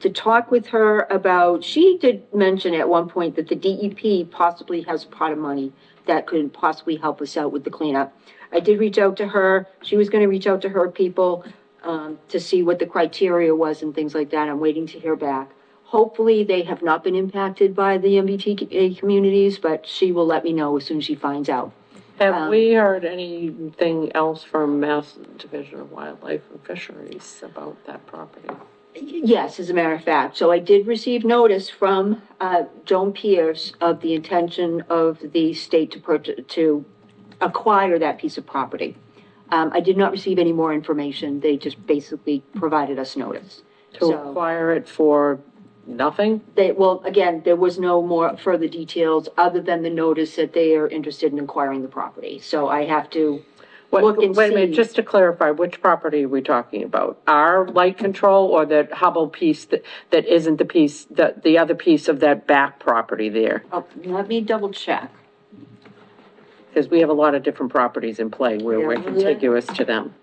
To talk with her about, she did mention at one point that the DEP possibly has a pot of money that could possibly help us out with the cleanup. I did reach out to her. She was gonna reach out to her people, to see what the criteria was and things like that. I'm waiting to hear back. Hopefully, they have not been impacted by the MBTA communities, but she will let me know as soon as she finds out.
Have we heard anything else from Mass Division of Wildlife and Fisheries about that property?
Yes, as a matter of fact. So I did receive notice from, Joan Pierce of the intention of the state to acquire that piece of property. I did not receive any more information. They just basically provided us notice.
To acquire it for nothing?
Well, again, there was no more further details other than the notice that they are interested in acquiring the property. So I have to look and see.
Wait a minute, just to clarify, which property are we talking about? Our light control or the Hubble piece that isn't the piece, the other piece of that back property there?
Oh, let me double check.
Because we have a lot of different properties in play where we're
Yeah.
contiguous to them.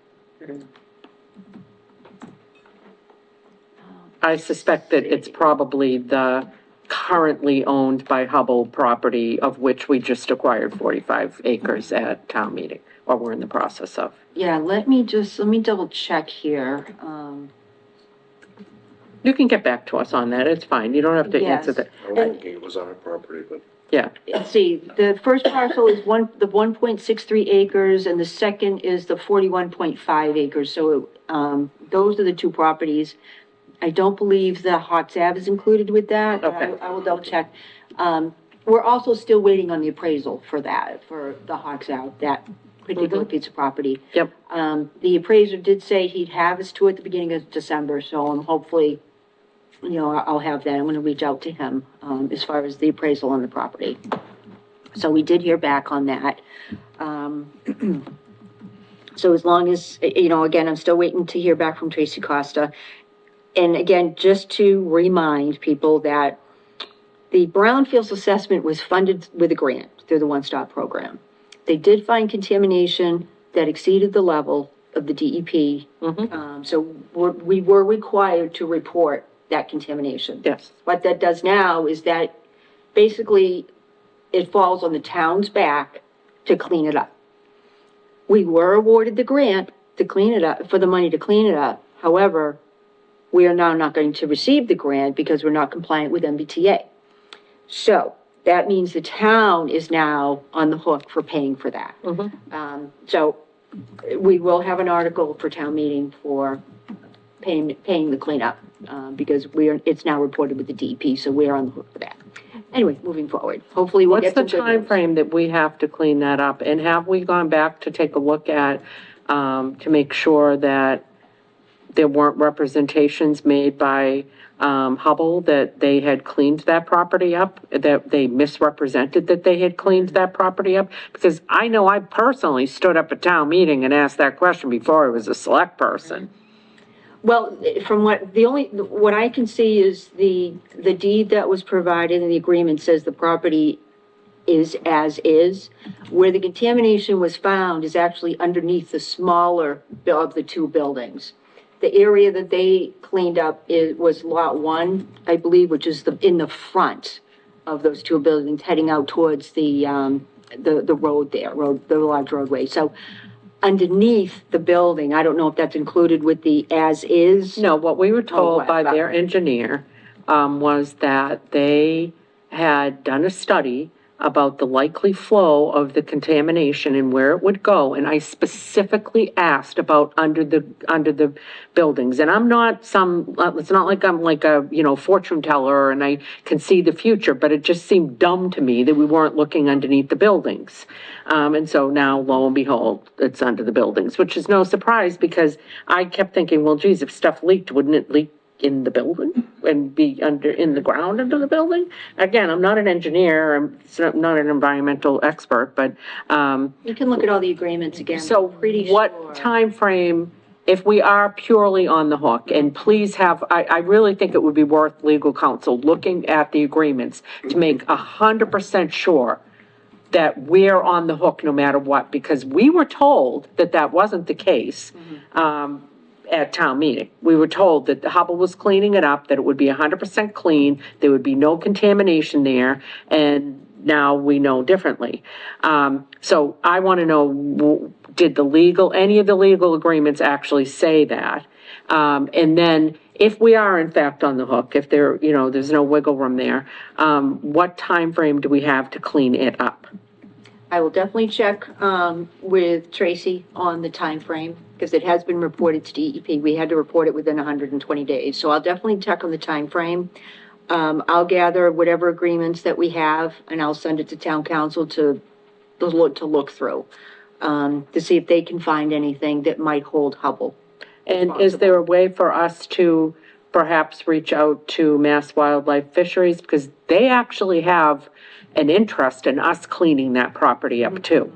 I suspect that it's probably the currently owned by Hubble property of which we just acquired 45 acres at town meeting, or we're in the process of.
Yeah, let me double check here.
You can get back to us on that, it's fine, you don't have to answer
Yes.
that.
I was thinking it was our property, but.
Yeah,
Let's see, the first parcel is the 1.63 acres, and the second is the 41.5 acres, so, those are the two properties. I don't believe the Hawks Ave is included with that, but
Okay.
I will double check. We're also still waiting on the appraisal for that, for the Hawks Ave, that particular piece of property.
yep,
The appraiser did say he'd have us to at the beginning of December, so I'm hopefully, I'll have that. I'm gonna reach out to him, as far as the appraisal on the property. So we did hear back on that. So as long as, again, I'm still waiting to hear back from Tracy Costa. And again, just to remind people that the brownfields assessment was funded with a grant through the One Stop program. They did find contamination that exceeded the level of the DEP. So we were required to report that contamination.
yes,
What that does now is that basically it falls on the town's back to clean it up. We were awarded the grant to clean it up, for the money to clean it up. However, we are now not going to receive the grant because we're not compliant with MBTA. So that means the town is now on the hook for paying for that. So we will have an article for town meeting for paying the cleanup, because it's now reported with the DEP, so we're on the hook for that. Anyway, moving forward, hopefully we'll
what's
get
the
some good
time
news.
frame that we have to clean that up? And have we gone back to take a look at, to make sure that there weren't representations made by, Hubble that they had cleaned that property up, that they misrepresented that they had cleaned that property up? Because I know I personally stood up at town meeting and asked that question before I was a select person.
Well, from what I can see is the deed that was provided and the agreement says the property is as is. Where the contamination was found is actually underneath the smaller of the two buildings. The area that they cleaned up was lot 1, I believe, which is in the front of those two buildings, heading out towards the road there, the large roadway. So underneath the building. I don't know if that's included with the as-is.
No, what we were told
what?
by their engineer, was that they had done a study about the likely flow of the contamination and where it would go, and I specifically asked about under the buildings, and I'm not it's not like I'm like a, fortune teller and I can see the future, but it just seemed dumb to me that we weren't looking underneath the buildings. And so now, lo and behold, it's under the buildings, which is no surprise, because I kept thinking, well, geez, if stuff leaked, wouldn't it leak in the building and be in the ground under the building? Again, I'm not an engineer, I'm not an environmental expert, but,
You can look at all the agreements again.
so
Pretty
what
sure.
time frame? If we are purely on the hook, and please I really think it would be worth legal counsel looking at the agreements to make 100% sure that we're on the hook no matter what, because we were told that that wasn't the case, at town meeting. We were told that the Hubble was cleaning it up, that it would be 100% clean, there would be no contamination there, and now we know differently. So I want to know, did any of the legal agreements actually say that? And then if we are in fact on the hook, if there's no wiggle room there, what time frame do we have to clean it up?
I will definitely check with Tracy on the time frame, because it has been reported to DEP. We had to report it within 120 days, so I'll definitely check on the time frame. I'll gather whatever agreements that we have, and I'll send it to town council to look through, to see if they can find anything that might hold Hubble.
And is there a way for us to perhaps reach out to Mass Wildlife Fisheries? Because they actually have an interest in us cleaning that property up too,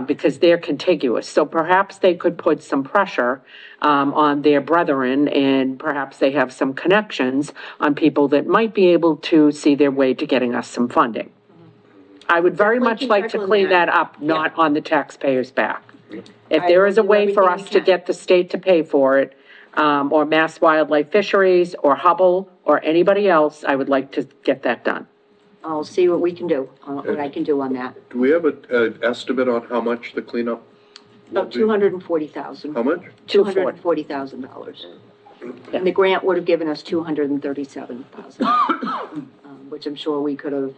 because they're contiguous. So perhaps they could put some pressure on their brethren, and perhaps they have some connections on people that might be able to see their way to getting us some funding. I would very much like to clean that up, not on the taxpayer's back. If there is a way for us to get the state to pay for it, or Mass Wildlife Fisheries, or Hubble, or anybody else, I would like to get that done.
I'll see what we can do, what I can do on that.
Do we have an estimate on how much the cleanup?
About $240,000.
How much?
$240,000. And the grant would have given us $237,000, which I'm sure we could have,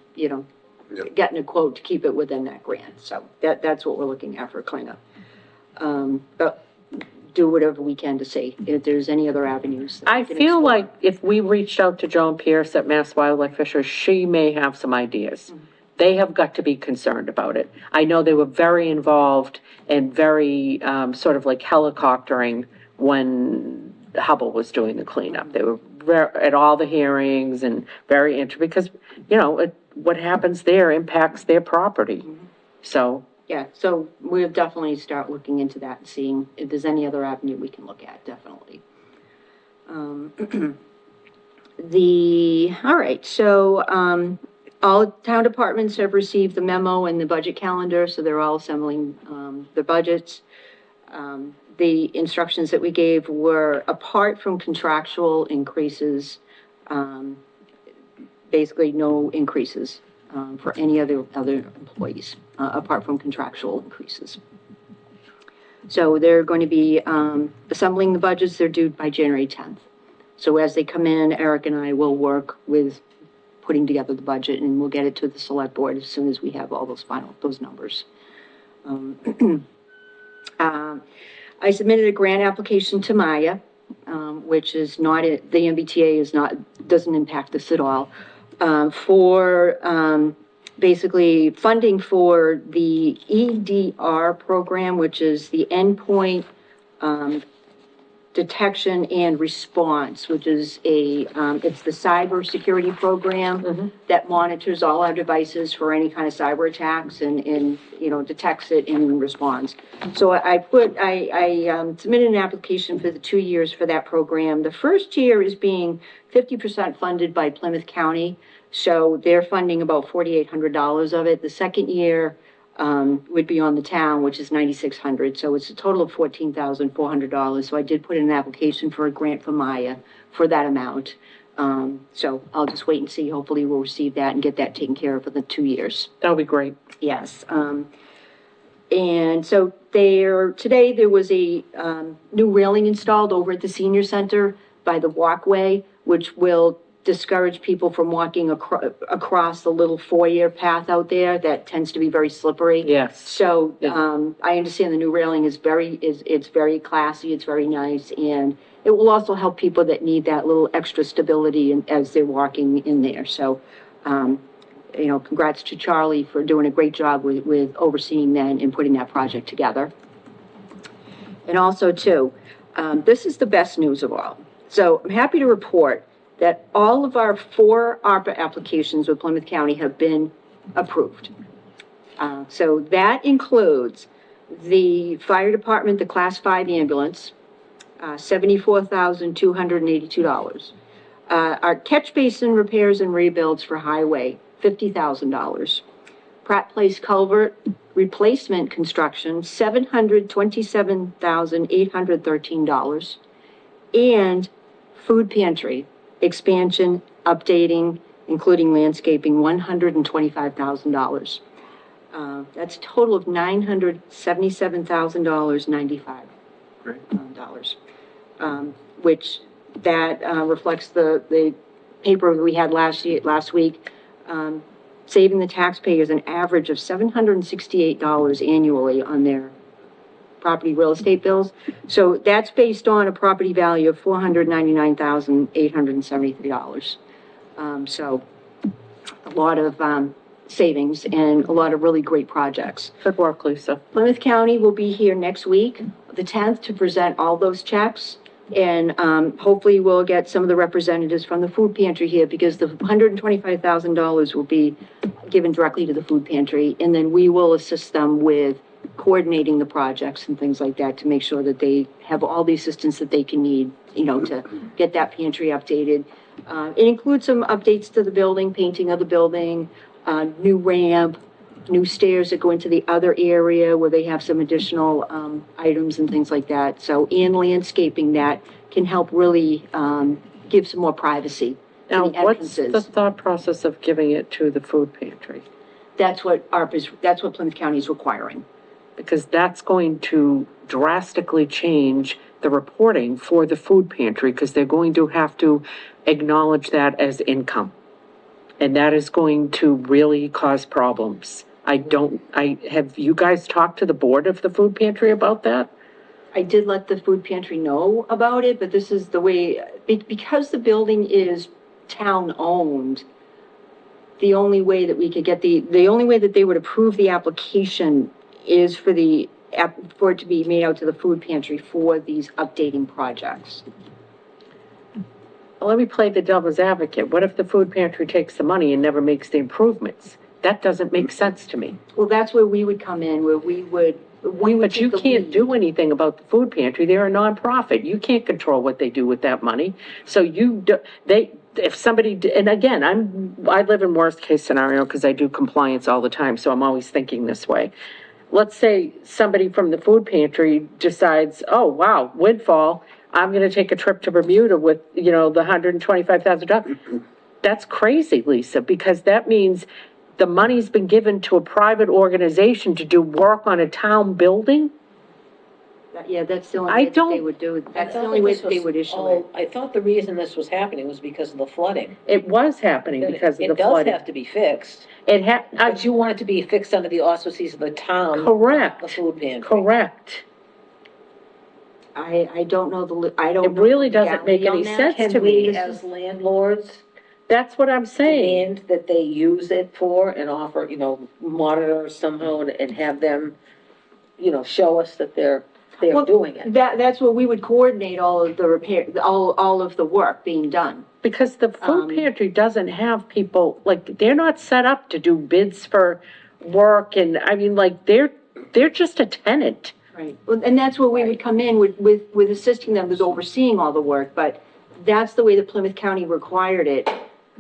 gotten a quote to keep it within that grant. So that's what we're looking at for cleanup. But do whatever we can to see if there's any other avenues. that we
I
can
feel
explore.
like if we reached out to Joan Pierce at Mass Wildlife Fisheries, she may have some ideas. They have got to be concerned about it. I know they were very involved and very, sort of like helicoptering when Hubble was doing the cleanup. They were at all the hearings and very because, what happens there impacts their property. So,
Yeah, so we'll definitely start looking into that and seeing if there's any other avenue we can look at, definitely. All right, so, all town departments have received the memo and the budget calendar, so they're all assembling, the budgets. The instructions that we gave were apart from contractual increases, basically no increases for any other employees, apart from contractual increases. So they're going to be assembling the budgets. They're due by January 10th. So as they come in, Eric and I will work with putting together the budget, and we'll get it to the select board as soon as we have all those numbers. I submitted a grant application to Maya, which is not, the MBTA doesn't impact this at all, for basically funding for the EDR program, which is the endpoint detection and response, which is it's the cybersecurity program that monitors all our devices for any kind of cyber attacks and detects it and responds. So I submitted an application for the 2 years for that program. The first year is being 50% funded by Plymouth County, so they're funding about $4,800 of it. The second year would be on the town, which is $9,600. So it's a total of $14,400. So I did put in an application for a grant from Maya for that amount. So I'll just wait and see. Hopefully we'll receive that and get that taken care of for the 2 years.
that'll be great.
Yes. And so today there was a, new railing installed over at the senior center by the walkway, which will discourage people from walking across the little foyer path out there that tends to be very slippery.
Yes.
So, I understand the new railing is it's very classy, it's very nice, and it will also help people that need that little extra stability as they're walking in there. So, congrats to Charlie for doing a great job with overseeing that and putting that project together. And also too, this is the best news of all. So I'm happy to report that all of our 4 ARPA applications with Plymouth County have been approved. So that includes the fire department, the class 5 ambulance, $74,282. Our catch basin repairs and rebuilds for highway, $50,000. Pratt Place culvert replacement construction, $727,813. And food pantry expansion, updating, including landscaping, $125,000. That's a total of $977,095.
Great.
Dollars. Which that reflects the paper we had last week, saving the taxpayers an average of $768 annually on their property real estate bills. So that's based on a property value of $499,873. So a lot of savings and a lot of really great projects.
Good work, Lisa.
Plymouth County will be here next week, the 10th, to present all those checks. And hopefully we'll get some of the representatives from the food pantry here, because the $125,000 will be given directly to the food pantry. And then we will assist them with coordinating the projects and things like that to make sure that they have all the assistance that they can need, to get that pantry updated. It includes some updates to the building, painting of the building, new ramp, new stairs that go into the other area where they have some additional items and things like that. So, and landscaping that can help really give some more privacy
Now,
to the
what's the
entrances.
thought process of giving it to the food pantry?
That's what that's what Plymouth County is requiring.
Because that's going to drastically change the reporting for the food pantry, because they're going to have to acknowledge that as income. And that is going to really cause problems. Have you guys talked to the board of the food pantry about that?
I did let the food pantry know about it, but this is the way, because the building is town-owned, the only way that we could get the only way that they would approve the application is for it to be made out to the food pantry for these updating projects.
Well, let me play the devil's advocate. What if the food pantry takes the money and never makes the improvements? That doesn't make sense to me.
Well, that's where we would come in, where we would
But you
take the
can't
lead.
do anything about the food pantry. They're a nonprofit. You can't control what they do with that money. So if somebody, and again, I live in worst case scenario because I do compliance all the time, so I'm always thinking this way. Let's say somebody from the food pantry decides, oh, wow, windfall, I'm gonna take a trip to Bermuda with, the $125,000. That's crazy, Lisa, because that means the money's been given to a private organization to do work on a town building?
Yeah, that's the only
I
way that they
don't-
would do it.
I
That's the
thought
only
that
way
this
that they
was
would issue
all-
it.
I thought the reason this was happening was because of the flooding.
It was happening because of the
It does
flooding.
have to be fixed,
It
but you want it to be fixed under the auspices of the town.
Correct.
The food pantry.
Correct.
I don't know I don't
It
know
really
the
doesn't make
legality
any
on that.
sense to
Can we,
me.
as landlords,
That's what I'm saying.
demand that they use it for and offer, monitor somehow and have them, show us that they're
Well,
doing it?
That's where we would coordinate all of the repair, all of the work being done.
Because the food pantry doesn't have people, they're not set up to do bids for work, and, they're just a tenant.
Right. And that's where we would come in with assisting them with overseeing all the work, but that's the way that Plymouth County required it.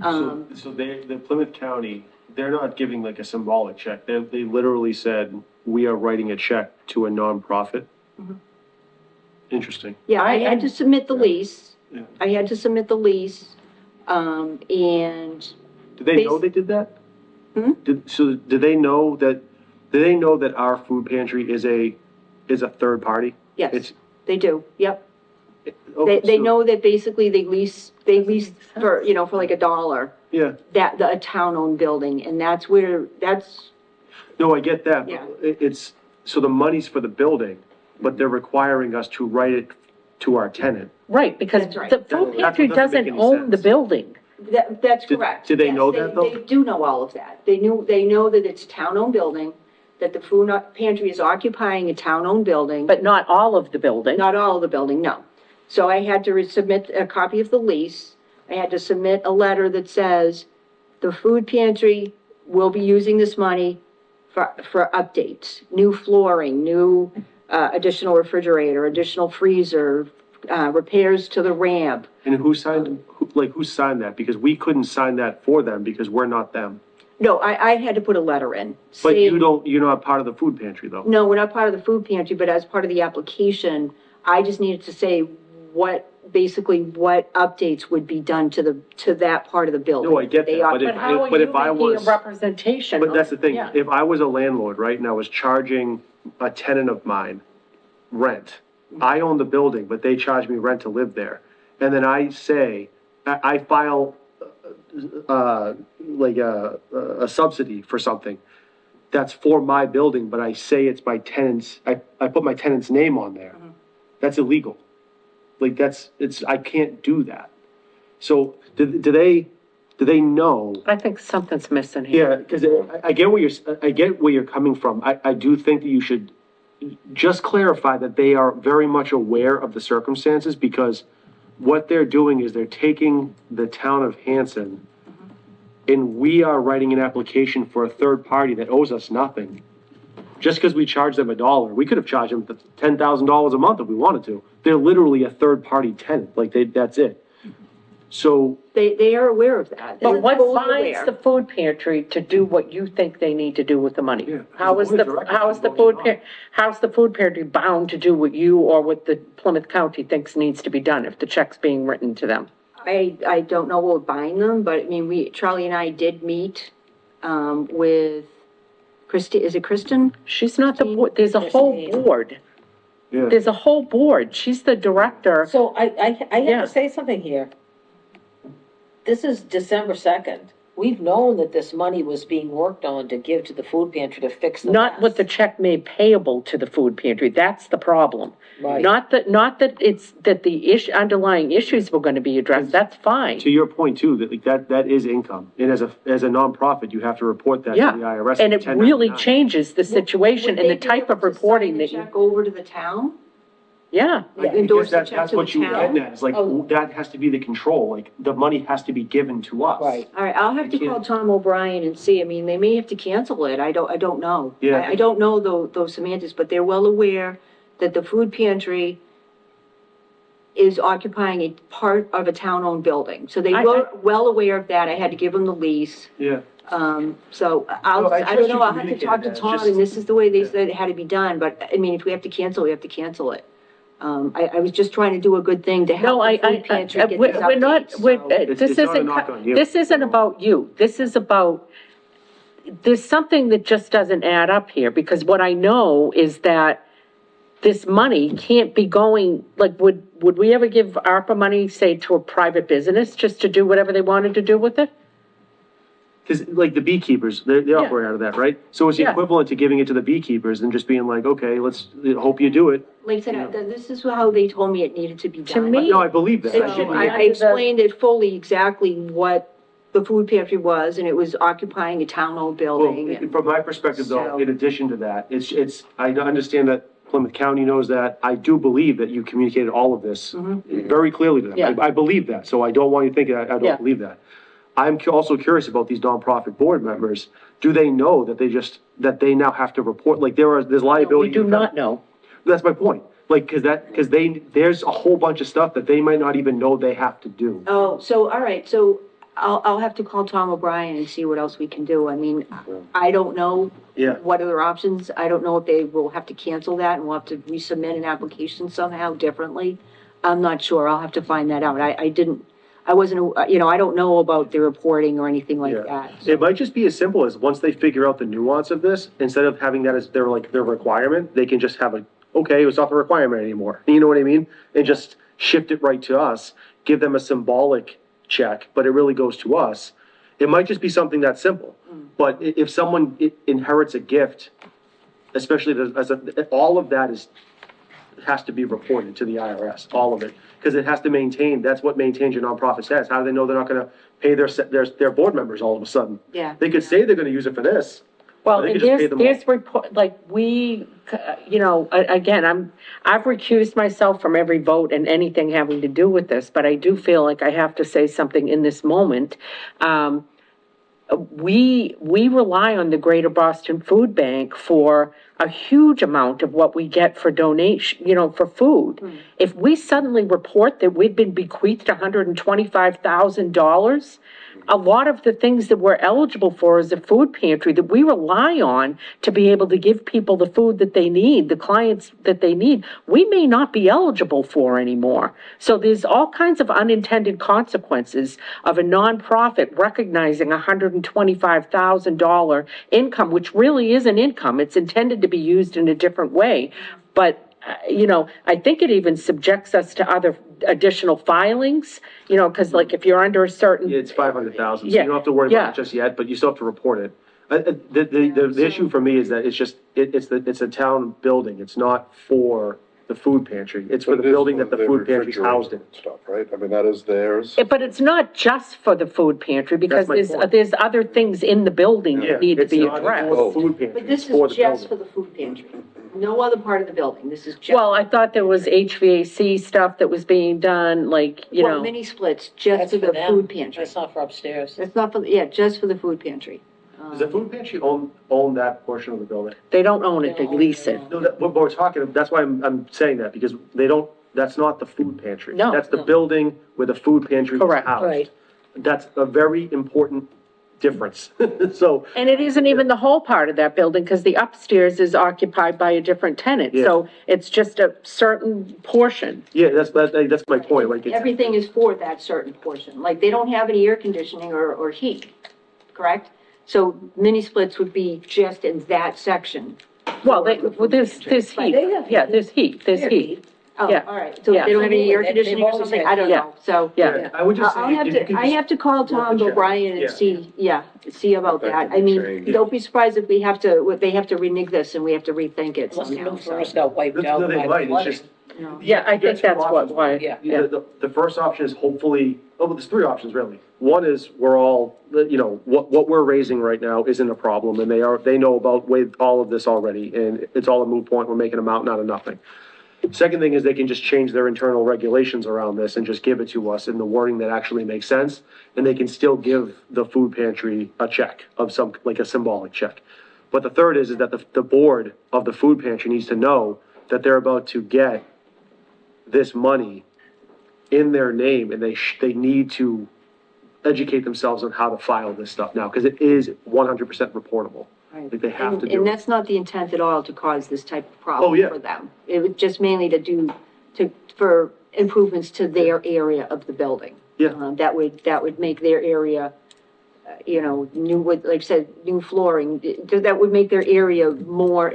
So the Plymouth County, they're not giving like a symbolic check. They literally said, we are writing a check to a nonprofit. Interesting.
Yeah, I had to submit the lease.
Yeah.
I had to submit the lease, and
Did they know they did that?
Hmm?
Did they know that Do they know that our food pantry is a third party?
Yes,
It's,
they do, yep.
okay,
They
so-
know that basically they lease for, you know, for like $1,
Yeah,
a town-owned building, and that's,
no, I get that,
Yeah.
but it's, so the money's for the building, but they're requiring us to write it to our tenant.
Right, because
That's right.
the food
That's what
pantry
doesn't make
doesn't
any
own the
sense.
building.
that's
Did-
correct.
did they
Yes,
know that, though?
They do know all of that. They know that it's a town-owned building, that the food pantry is occupying a town-owned building.
But not all of the building.
Not all of the building, no. So I had to submit a copy of the lease. I had to submit a letter that says, the food pantry will be using this money for updates, new flooring, new, additional refrigerator, additional freezer, repairs to the ramp.
And who signed that? Because we couldn't sign that for them because we're not them.
No, I had to put a letter in.
But
saying-
you're not part of the food pantry, though.
No, we're not part of the food pantry, but as part of the application, I just needed to say what updates would be done to that part of the building.
No, I get
They
that,
are-
but
But how are
but
you
if I
making a
was-
representation?
But that's the thing,
Yeah.
if I was a landlord, right, and I was charging a tenant of mine rent, I own the building, but they charge me rent to live there, and then I say, I file, like a subsidy for something, that's for my building, but I say it's my tenant's, I put my tenant's name on there, that's illegal. Like, I can't do that. So, do they know?
I think something's missing here.
Yeah, because I get where you're coming from. I do think that you should just clarify that they are very much aware of the circumstances, because what they're doing is they're taking the town of Hanson, and we are writing an application for a third party that owes us nothing. Just because we charge them $1, we could have charged them $10,000 a month if we wanted to. They're literally a third party tenant, like that's it. So,
They are aware of that. They're
But what
fully
binds
aware.
the food pantry to do what you think they need to do with the money?
Yeah,
How is
the
the,
board of
how is the
directors
food,
voted
how's the food pantry bound to do what you or what the Plymouth County thinks needs to be done if the check's being written to them?
I don't know what we're buying them, but I mean, Charlie and I did meet, with is it Kristen?
She's not the board, there's a whole board.
yeah.
There's a whole board. She's the director.
So I
Yeah.
have to say something here. This is December 2nd. We've known that this money was being worked on to give to the food pantry to fix the
Not with the
mess.
check made payable to the food pantry, that's the problem.
Right.
Not that it's, that the underlying issues were gonna be addressed, that's fine.
To your point too, that like that is income, and as a nonprofit, you have to report that to
Yeah,
the IRS.
and it really
1099.
changes the situation and the type of reporting that you,
Check over to the town?
yeah.
I think
Endorse the
that's
check
that's
to
what
the
you
town?
getting at, is like,
Oh.
that has to be the control, like, the money has to be given to us.
Right.
All right, I'll have to call Tom O'Brien and see. I mean, they may have to cancel it. I don't know.
Yeah.
I don't know those semantics, but they're well aware that the food pantry is occupying a part of a town-owned building. So they
I-
were well aware of that. I had to give them the lease.
Yeah,
So
No,
I
I
don't
trust
know,
you
I'll have to talk to
communicated that.
Tom,
It's
and this is the way they
just-
said it had to be done, but, I mean, if we have to cancel, we have to cancel it. I was just trying to do a good thing to help
No,
the food pantry get these
we're not,
updates,
we're,
so-
It's
this
not a
isn't,
knock on you.
this isn't about you. This is about, there's something that just doesn't add up here, because what I know is that this money can't be going, like, would we ever give ARPA money, say, to a private business just to do whatever they wanted to do with it?
because like the beekeepers, they
Yeah.
operate out of that, right? So it's the
Yeah.
equivalent to giving it to the beekeepers and just being like, okay, let's, hope you do it.
Like I said, this is how they told me it needed to be done.
To me-
No, I believe that.
So
I should-
I explained it fully exactly what the food pantry was, and it was occupying a town-owned building.
Well,
and-
from my perspective though,
So-
in addition to that, I understand that Plymouth County knows that. I do believe that you communicated all of this very clearly to them.
Yeah.
I believe that, so I don't want you to think I
Yeah.
don't believe that. I'm also curious about these nonprofit board members. Do they know that that they now have to report, like there's
We
liability?
do not know.
That's my point. Like, because there's a whole bunch of stuff that they might not even know they have to do.
Oh, so, all right, so I'll have to call Tom O'Brien and see what else we can do. I mean, I don't know
Yeah.
what other options. I don't know if they will have to cancel that and we'll have to resubmit an application somehow differently. I'm not sure. I'll have to find that out. I wasn't, you know, I don't know about the reporting or anything like
Yeah.
that.
It might just be as simple as, once they figure out the nuance of this, instead of having that as their, like, their requirement, they can just have a, okay, it's not the requirement anymore, you know what I mean? And just shift it right to us, give them a symbolic check, but it really goes to us. It might just be something that simple, but if someone inherits a gift, especially all of that has to be reported to the IRS, all of it, because it has to maintain, that's what maintains your nonprofit status. How do they know they're not gonna pay their board members all of a sudden?
Yeah.
They could say they're gonna use it for this.
Well,
They
and
could just pay them
there's report, like, you know, again, I've recused myself from every vote and anything having to do with this, but I do feel like I have to say something in this moment. We rely on the Greater Boston Food Bank for a huge amount of what we get for donation, you know, for food. If we suddenly report that we've been bequeathed $125,000, a lot of the things that we're eligible for as a food pantry that we rely on to be able to give people the food that they need, the clients that they need, we may not be eligible for anymore. So there's all kinds of unintended consequences of a nonprofit recognizing a $125,000 income, which really is an income. It's intended to be used in a different way. But you know, I think it even subjects us to other additional filings, you know, because like if you're under a certain.
It's 500,000, so
Yeah,
you don't have to worry about
yeah.
it just yet, but you still have to report it. The issue for me is that it's a town building, it's not for the food pantry, it's for the building that the food pantry's housed in.
Stuff, right? I mean, that is theirs.
But it's not just for the food pantry, because
That's my point.
there's other things in the building that need to
It's
be
not
addressed.
for the food pantry,
But this
it's for
is
the
just for
building.
the food pantry, no other part of the building, this is just.
Well, I thought there was HVAC stuff that was being done, like, you
Well,
know,
mini splits, just
That's
for
for
the
them.
food pantry.
That's not for upstairs.
That's not for, yeah, just for the food pantry.
Does the food pantry own that portion of the building?
they don't own it, they lease it.
No, what we're talking, that's why I'm saying that, because that's not the food pantry.
No,
That's the building where the food pantry is
Correct,
housed.
right.
That's a very important difference, so.
And it isn't even the whole part of that building, because the upstairs is occupied by a different tenant, so it's just a certain portion.
Yeah, that's my point, like, it's,
Everything is for that certain portion, like, they don't have any air conditioning or heat, correct? So mini splits would be just in that section.
Well, there's heat,
they have
yeah, there's heat, there's heat.
Oh,
Yeah.
all right, so
Yeah.
they don't have any air
They've
conditioning or
always
something,
had-
I don't
yeah.
know, so.
Yeah,
I would just say.
I'll have
if you
to,
could
I
just
have to call
work the
Tom
check.
O'Brien
Yeah.
and see about that. I mean, don't be surprised if they have to renege this and we have to rethink it
Unless the
somehow,
new
so.
furnace got wiped
No,
out
they
by the
might, it's
flooding.
just.
yeah, I
You get
think
two
that's
options.
why,
Yeah.
yeah.
The first option is hopefully, there's three options really. One is we're all, you know, what we're raising right now isn't a problem, and they know about all of this already, and it's all a moot point, we're making a mountain out of nothing. Second thing is they can just change their internal regulations around this and just give it to us in the wording that actually makes sense, and they can still give the food pantry a check of some, like a symbolic check. But the third is that the board of the food pantry needs to know that they're about to get this money in their name, and they need to educate themselves on how to file this stuff now, because it is 100% reportable.
Right.
Like, they have to do
And
it.
that's not the intent at all, to cause this type of
Oh,
problem
yeah.
for them. It was just mainly for improvements to their area of the building.
Yeah.
That would make their area, you know, like I said, new flooring, that would make their area more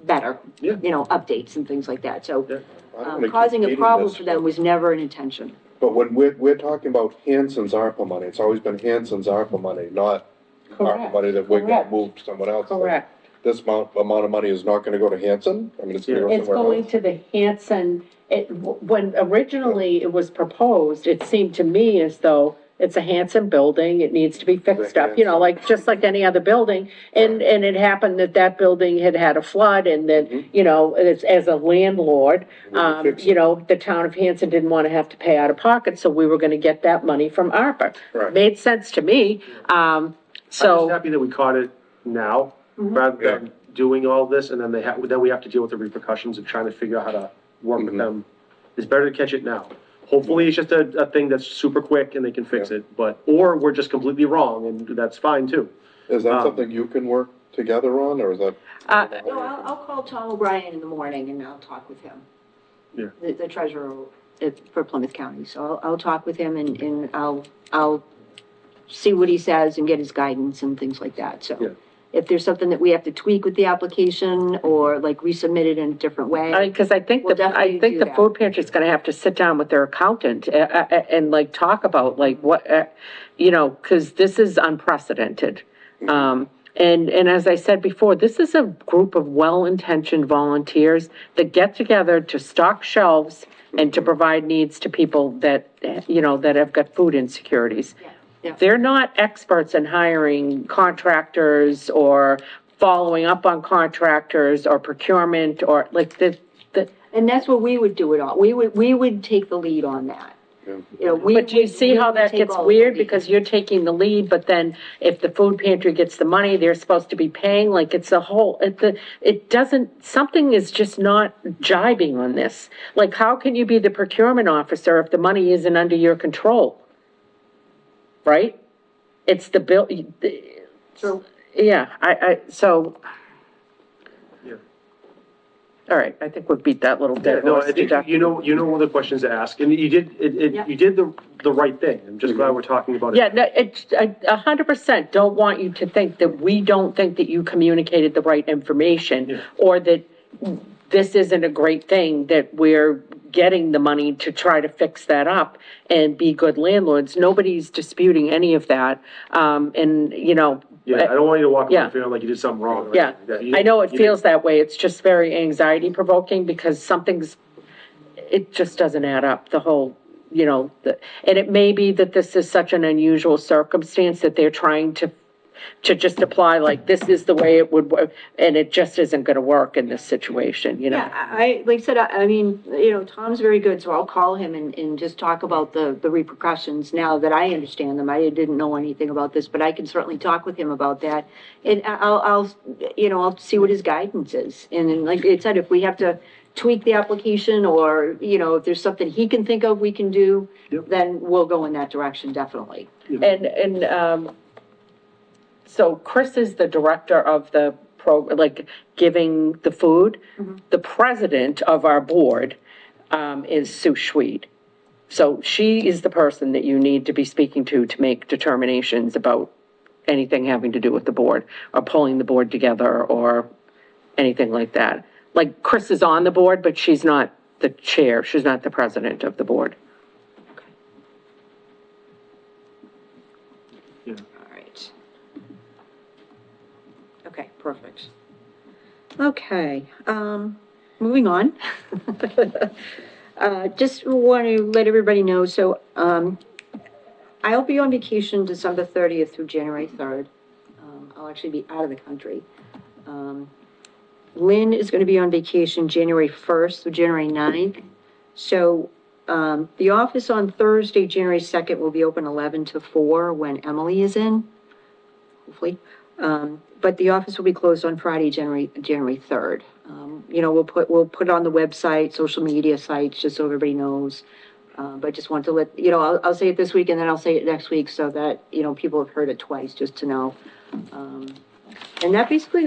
better.
Yeah.
You know, updates and things like that, so,
Yeah.
I don't wanna keep
causing a
beating
problem
this,
for them was never an intention.
But when we're talking about Hanson's ARPA money, it's always been Hanson's ARPA money, not ARPA
Correct,
money that we're gonna
correct.
move to someone else.
Correct.
This amount of money is not gonna go to Hanson? I mean, it's gonna go
It's
somewhere
going
else?
to the Hanson, when originally it was proposed, it seemed to me as though it's a Hanson building, it needs to be fixed up, you know, like, just like any other building. And it happened that building had had a flood, and then, you know, as a landlord,
fix it.
you know, the town of Hanson didn't want to have to pay out of pocket, so we were gonna get that money from ARPA.
Right.
Made sense to me,
I'm just
so,
happy that we caught it now, rather than doing all this, and then then we have to deal with the repercussions of trying to figure out how to work with them. It's better to catch it now. Hopefully, it's just a thing that's super quick and they can fix it, or we're just completely wrong, and that's fine too.
Is that
Um,
something you can work together on, or is that?
No, I'll call Tom O'Brien in the morning and I'll talk with him.
Yeah.
The treasurer for Plymouth County. So I'll talk with him and I'll see what he says and get his guidance and things like that,
Yeah.
so. If there's something that we have to tweak with the application or like resubmit it in a different way.
Because I think
We'll
the, I
definitely
think
do
the
that.
food pantry's gonna have to sit down with their accountant, and like talk about like what, you know, because this is unprecedented. And as I said before, this is a group of well-intentioned volunteers that get together to stock shelves and to provide needs to people that, you know, that have got food insecurities.
Yeah.
They're not experts in hiring contractors or following up on contractors or procurement or like the,
And that's what we would do it all. We would take the lead on that. You know,
but do you see how that gets weird? Because you're taking the lead, but then if the food pantry gets the money, they're supposed to be paying, like it's a whole, it doesn't, something is just not jibing on this. Like, how can you be the procurement officer if the money isn't under your control? Right? It's the bill,
So,
yeah, so.
Yeah.
All right, I think we've beat that little
Yeah,
dead
no,
horse
I
to
think,
death.
you know what the questions to ask, and you did,
Yeah.
you did the right thing. I'm just glad we're talking about it.
Yeah, no, I 100% don't want you to think that we don't think that you communicated the right information,
Yeah.
or that this isn't a great thing, that we're getting the money to try to fix that up and be good landlords. Nobody's disputing any of that, and, you know.
Yeah, I don't want you to walk away
Yeah.
feeling like you did something wrong. or
Yeah,
anything like that. You
I know it
you
feels that way, it's just very anxiety provoking, because it just doesn't add up, the whole, you know, and it may be that this is such an unusual circumstance that they're trying to just apply, like, this is the way it would work, and it just isn't gonna work in this situation, you know?
yeah, like I said, I mean, you know, Tom's very good, so I'll call him and just talk about the repercussions now that I understand them. I didn't know anything about this, but I can certainly talk with him about that. And I'll you know, I'll see what his guidance is. And then, like I said, if we have to tweak the application or, you know, if there's something he can think of we can do,
Yep.
then we'll go in that direction, definitely.
So Chris is the director of the like, giving the food. The president of our board, is Sue Schweed. So she is the person that you need to be speaking to make determinations about anything having to do with the board, or pulling the board together, or anything like that. Like, Chris is on the board, but she's not the chair, she's not the president of the board.
Yeah.
All right. Okay, perfect. Okay, moving on. Just want to let everybody know, so, I'll be on vacation December 30th through January 3rd. I'll actually be out of the country. Lynn is gonna be on vacation January 1st through January 9th. So, the office on Thursday, January 2nd, will be open 11 to 4 when Emily is in, hopefully. But the office will be closed on Friday, January 3rd. You know, we'll put it on the website, social media sites, just so everybody knows. But just want to let, you know, I'll say it this week and then I'll say it next week so that, you know, people have heard it twice, just to know. And that basically,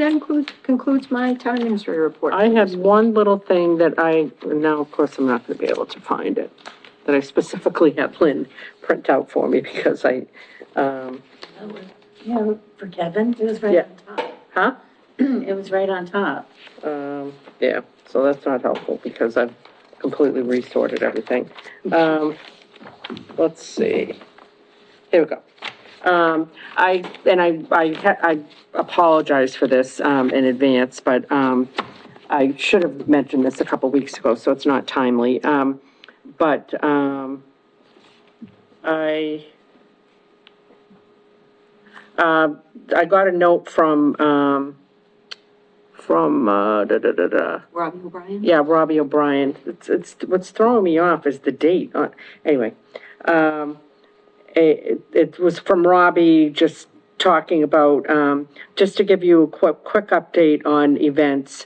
concludes my town administrator report.
I had one little thing that now, of course, I'm not gonna be able to find it, that I specifically had Lynn print out for me, because
Yeah, for Kevin, it was right
Yeah.
on top.
huh?
It was right on top.
Yeah, so that's not helpful, because I've completely resorted everything. Let's see. Here we go. I apologize for this, in advance, but, I should have mentioned this a couple weeks ago, so it's not timely. But, I got a note from,
Robbie O'Brien?
yeah, Robbie O'Brien. It's, what's throwing me off is the date on, anyway. It was from Robbie, just talking about, just to give you a quick update on events.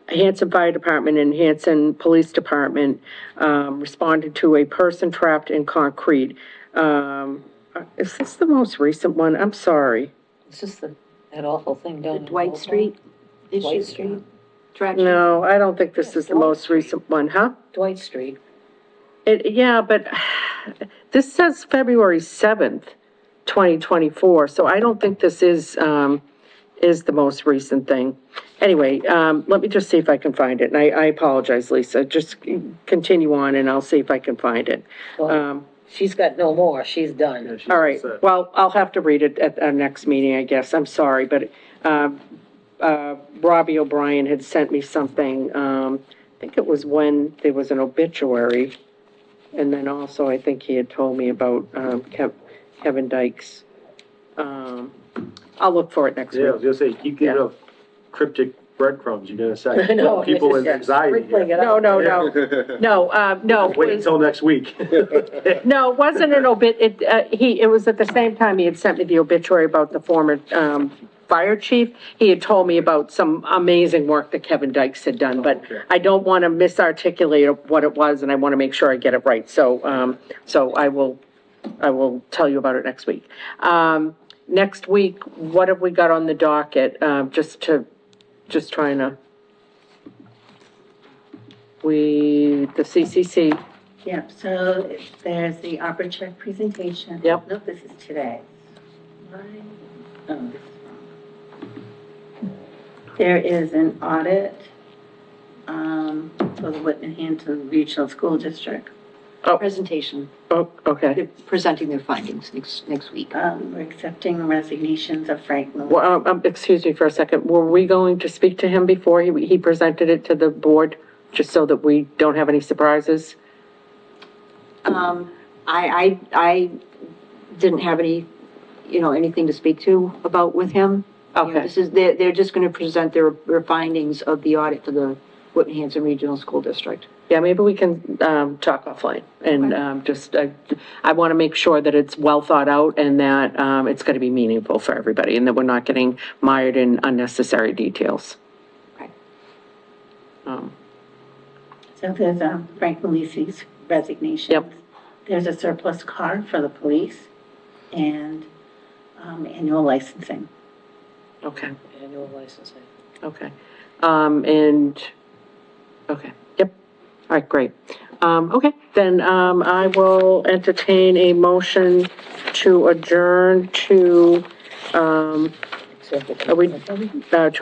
Hanson Fire Department and Hanson Police Department, responded to a person trapped in concrete. Is this the most recent one? I'm sorry.
It's just that awful thing down. in
Dwight
Hopewell.
Street?
Dwight Street?
Track sheet?
No, I don't think this is the most recent one, huh?
Dwight Street.
Yeah, but this says February 7th, 2024, so I don't think this is the most recent thing. Anyway, let me just see if I can find it, and I apologize, Lisa, just continue on and I'll see if I can find it.
Well, she's got no more, she's done.
Yeah, she's
All right,
set.
well, I'll have to read it at our next meeting, I guess, I'm sorry, but, Robbie O'Brien had sent me something, I think it was when there was an obituary, and then also I think he had told me about, Kevin Dykes. I'll look for it next
Yeah, I was
week.
gonna say, keep giving up cryptic breadcrumbs, you're gonna say.
I know,
People in
it's just
anxiety
sprinkling
here.
it out.
No, no,
Wait until next week.
no, it wasn't an it was at the same time he had sent me the obituary about the former, fire chief. He had told me about some amazing work that Kevin Dykes had done, but
Okay.
I don't want to misarticulate what it was, and I want to make sure I get it right. So, so I will tell you about it next week. Next week, what have we got on the docket? Just trying to, the CCC,
Yep, so there's the opera check presentation.
Yep.
Nope, this is today. Why? Oh, this is wrong. There is an audit, for the Whitman Hanson Regional School District.
Presentation.
oh, okay.
They're presenting their findings next week.
We're accepting resignations of Frank Lewis.
Well, excuse me for a second, were we going to speak to him before he presented it to the board, just so that we don't have any surprises?
I didn't have anything to speak to about with him. You know,
Okay.
This is, they're just gonna present their findings of the audit to the Whitman Hanson Regional School District.
Yeah, maybe we can, talk offline, and, I want to make sure that it's well thought out and that, it's going to be meaningful for everybody, and that we're not getting mired in unnecessary details.
Okay.
So there's, Frank Luisi's resignations.
Yep.
There's a surplus car for the police and, annual licensing.
Okay,
Annual licensing.
okay. Okay, yep, all right, great. Okay, then, I will entertain a motion to adjourn to, to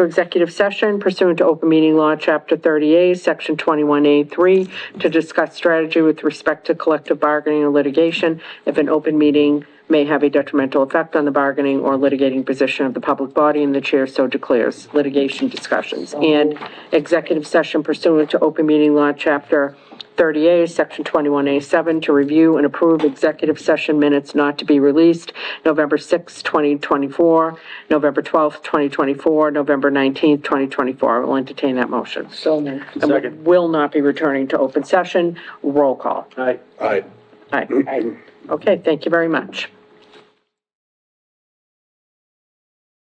executive session pursuant to open meeting law, chapter 38, section 21A3, to discuss strategy with respect to collective bargaining or litigation if an open meeting may have a detrimental effect on the bargaining or litigating position of the public body, and the chair so declares. Litigation discussions and executive session pursuant to open meeting law, chapter 30A, section 21A7, to review and approve executive session minutes not to be released, November 6, 2024, November 12th, 2024, November 19th, 2024. I will entertain that motion.
So moved.
And we
Second.
will not be returning to open session. Roll call.
All right.
All right.
Aye. Okay, thank you very much.